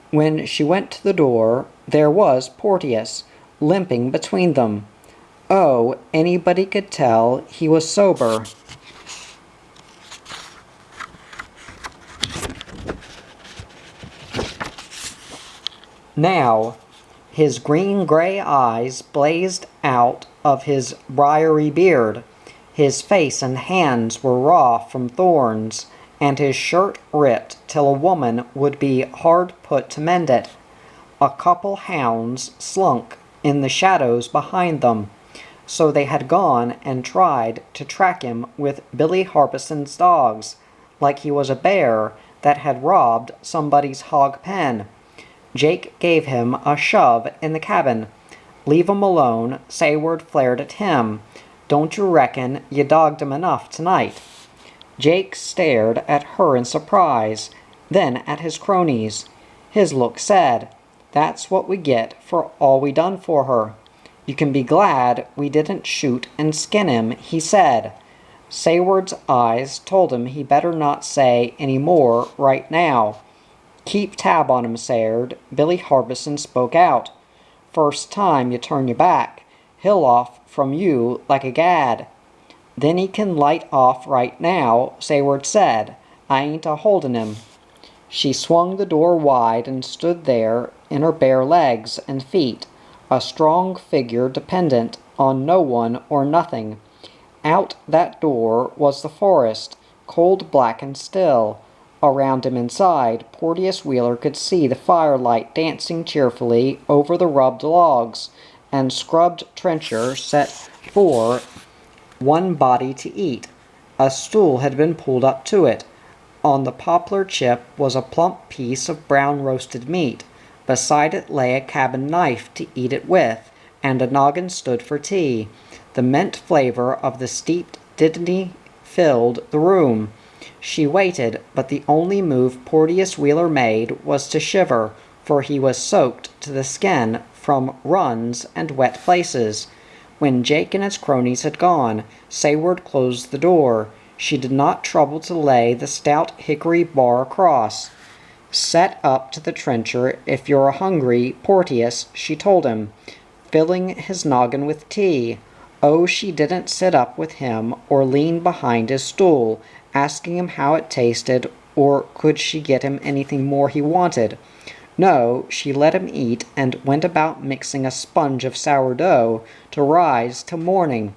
When she went to the door, there was Porteous, limping between them. Oh, anybody could tell he was sober. Now, his green-gray eyes blazed out of his briery beard, his face and hands were raw from thorns, and his shirt ripped till a woman would be hard put to mend it. A couple hounds slunk in the shadows behind them, so they had gone and tried to track him with Billy Harbison's dogs, like he was a bear that had robbed somebody's hog pen. Jake gave him a shove in the cabin. "Leave 'em alone," Sayward flared at him. "Don't you reckon you dogged 'em enough tonight?" Jake stared at her in surprise, then at his cronies. His look said, "That's what we get for all we done for her. You can be glad we didn't shoot and skin him," he said. Sayward's eyes told him he better not say any more right now. "Keep tab on him, Sayrd," Billy Harbison spoke out. "First time you turn your back, he'll off from you like a gad." "Then he can light off right now," Sayward said. "I ain't a-holdin' him." She swung the door wide and stood there in her bare legs and feet, a strong figure dependent on no one or nothing. Out that door was the forest, cold, black, and still. around him inside, Porteous Wheeler could see the firelight dancing cheerfully over the rubbed logs, and scrubbed trencher set for one body to eat. A stool had been pulled up to it. On the poplar chip was a plump piece of brown roasted meat. Beside it lay a cabin knife to eat it with, and a noggin stood for tea. The mint flavor of the steeped dignity filled the room. She waited, but the only move Porteous Wheeler made was to shiver, for he was soaked to the skin from runs and wet places. When Jake and his cronies had gone, Sayward closed the door. She did not trouble to lay the stout hickory bar across. "Set up to the trencher if you're hungry, Porteous," she told him, filling his noggin with tea. Oh, she didn't sit up with him or lean behind his stool, asking him how it tasted or could she get him anything more he wanted. No, she let him eat and went about mixing a sponge of sourdough to rise till morning.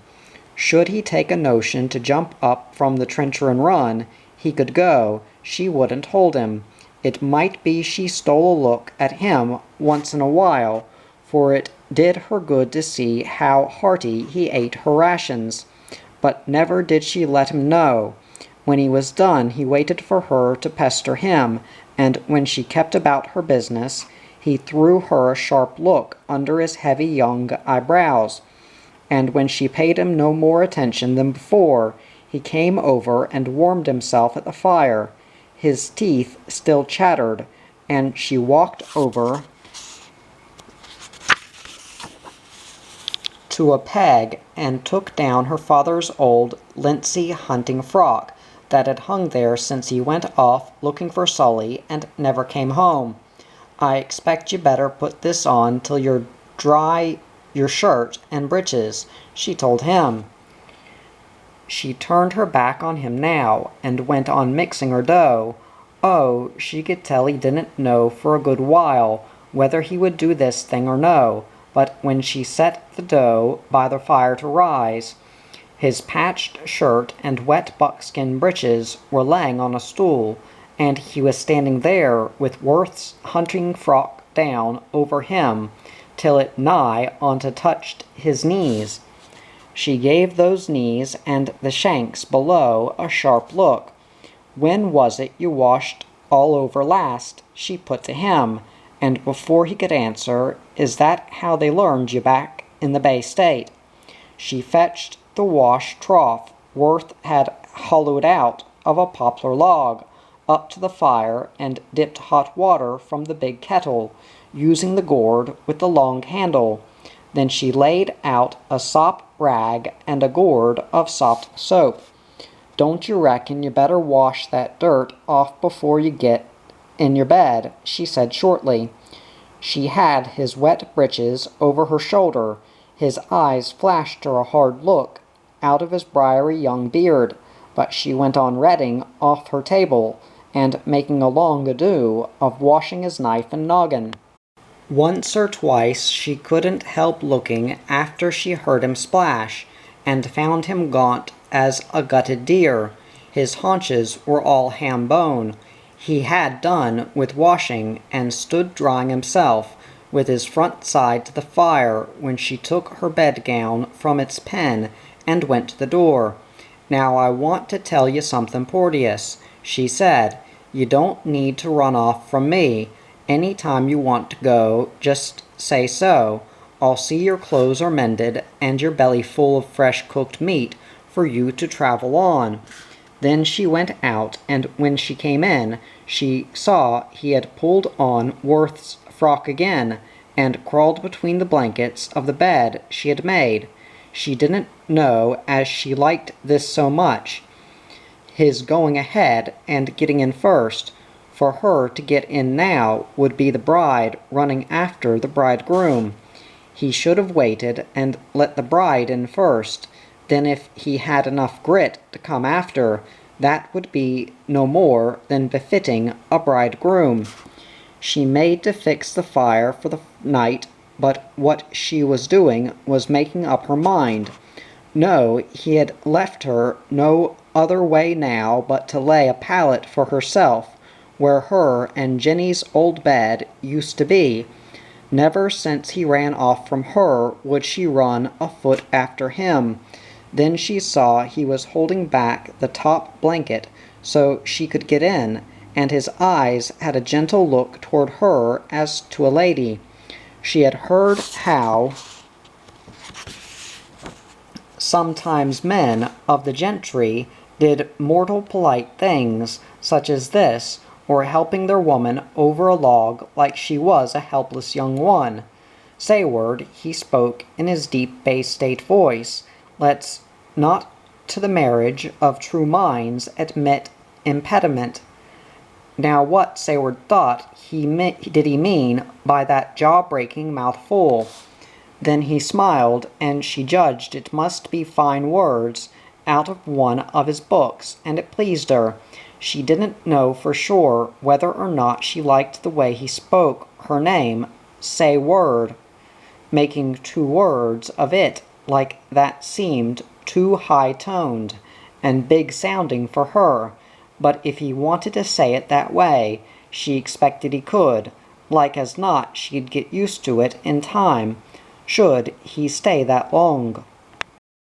Should he take a notion to jump up from the trencher and run, he could go. She wouldn't hold him. It might be she stole a look at him once in a while, for it did her good to see how hearty he ate her rations. But never did she let him know. When he was done, he waited for her to pester him, and when she kept about her business, he threw her a sharp look under his heavy young eyebrows. And when she paid him no more attention than before, he came over and warmed himself at the fire. His teeth still chattered, and she walked over to a peg and took down her father's old linsey hunting frock that had hung there since he went off looking for Sully and never came home. "I expect you better put this on till you're dry your shirt and breeches," she told him. She turned her back on him now, and went on mixing her dough. Oh, she could tell he didn't know for a good while whether he would do this thing or no, but when she set the dough by the fire to rise, his patched shirt and wet buckskin breeches were laying on a stool, and he was standing there with Worth's hunting frock down over him, till it nigh onto touched his knees. She gave those knees and the shanks below a sharp look. "When was it you washed all over last?" she put to him, and before he could answer, "Is that how they learned you back in the Bay State?" She fetched the wash trough Worth had hollowed out of a poplar log up to the fire and dipped hot water from the big kettle, using the gourd with the long handle. Then she laid out a sop rag and a gourd of soft soap. "Don't you reckon you better wash that dirt off before you get in your bed?" she said shortly. She had his wet breeches over her shoulder. His eyes flashed her a hard look out of his briary young beard, but she went on reading off her table and making a long ado of washing his knife and noggin. Once or twice she couldn't help looking after she heard him splash, and found him gaunt as a gutted deer. His haunches were all ham bone. He had done with washing, and stood drying himself, with his front side to the fire, when she took her bedgown from its pen and went to the door. "Now I want to tell you something, Porteous," she said. "You don't need to run off from me. Any time you want to go, just say so. I'll see your clothes are mended, and your belly full of fresh cooked meat for you to travel on." Then she went out, and when she came in, she saw he had pulled on Worth's frock again, and crawled between the blankets of the bed she had made. She didn't know as she liked this so much, his going ahead and getting in first. For her to get in now would be the bride running after the bridegroom. He should have waited and let the bride in first. Then if he had enough grit to come after, that would be no more than befitting a bridegroom. She made to fix the fire for the night, but what she was doing was making up her mind. No, he had left her no other way now but to lay a pallet for herself where her and Jenny's old bed used to be. Never since he ran off from her would she run a foot after him. Then she saw he was holding back the top blanket so she could get in, and his eyes had a gentle look toward her as to a lady. She had heard how sometimes men of the gentry did mortal polite things, such as this, or helping their woman over a log like she was a helpless young one. Sayward, he spoke in his deep Bay State voice, let's not to the marriage of true minds admit impediment. Now what, Sayward thought, did he mean by that jaw-breaking mouthful? Then he smiled, and she judged it must be fine words out of one of his books, and it pleased her. She didn't know for sure whether or not she liked the way he spoke her name, Sayward, making two words of it like that seemed too high-toned and big-sounding for her. But if he wanted to say it that way, she expected he could. Like as not, she'd get used to it in time, should he stay that long.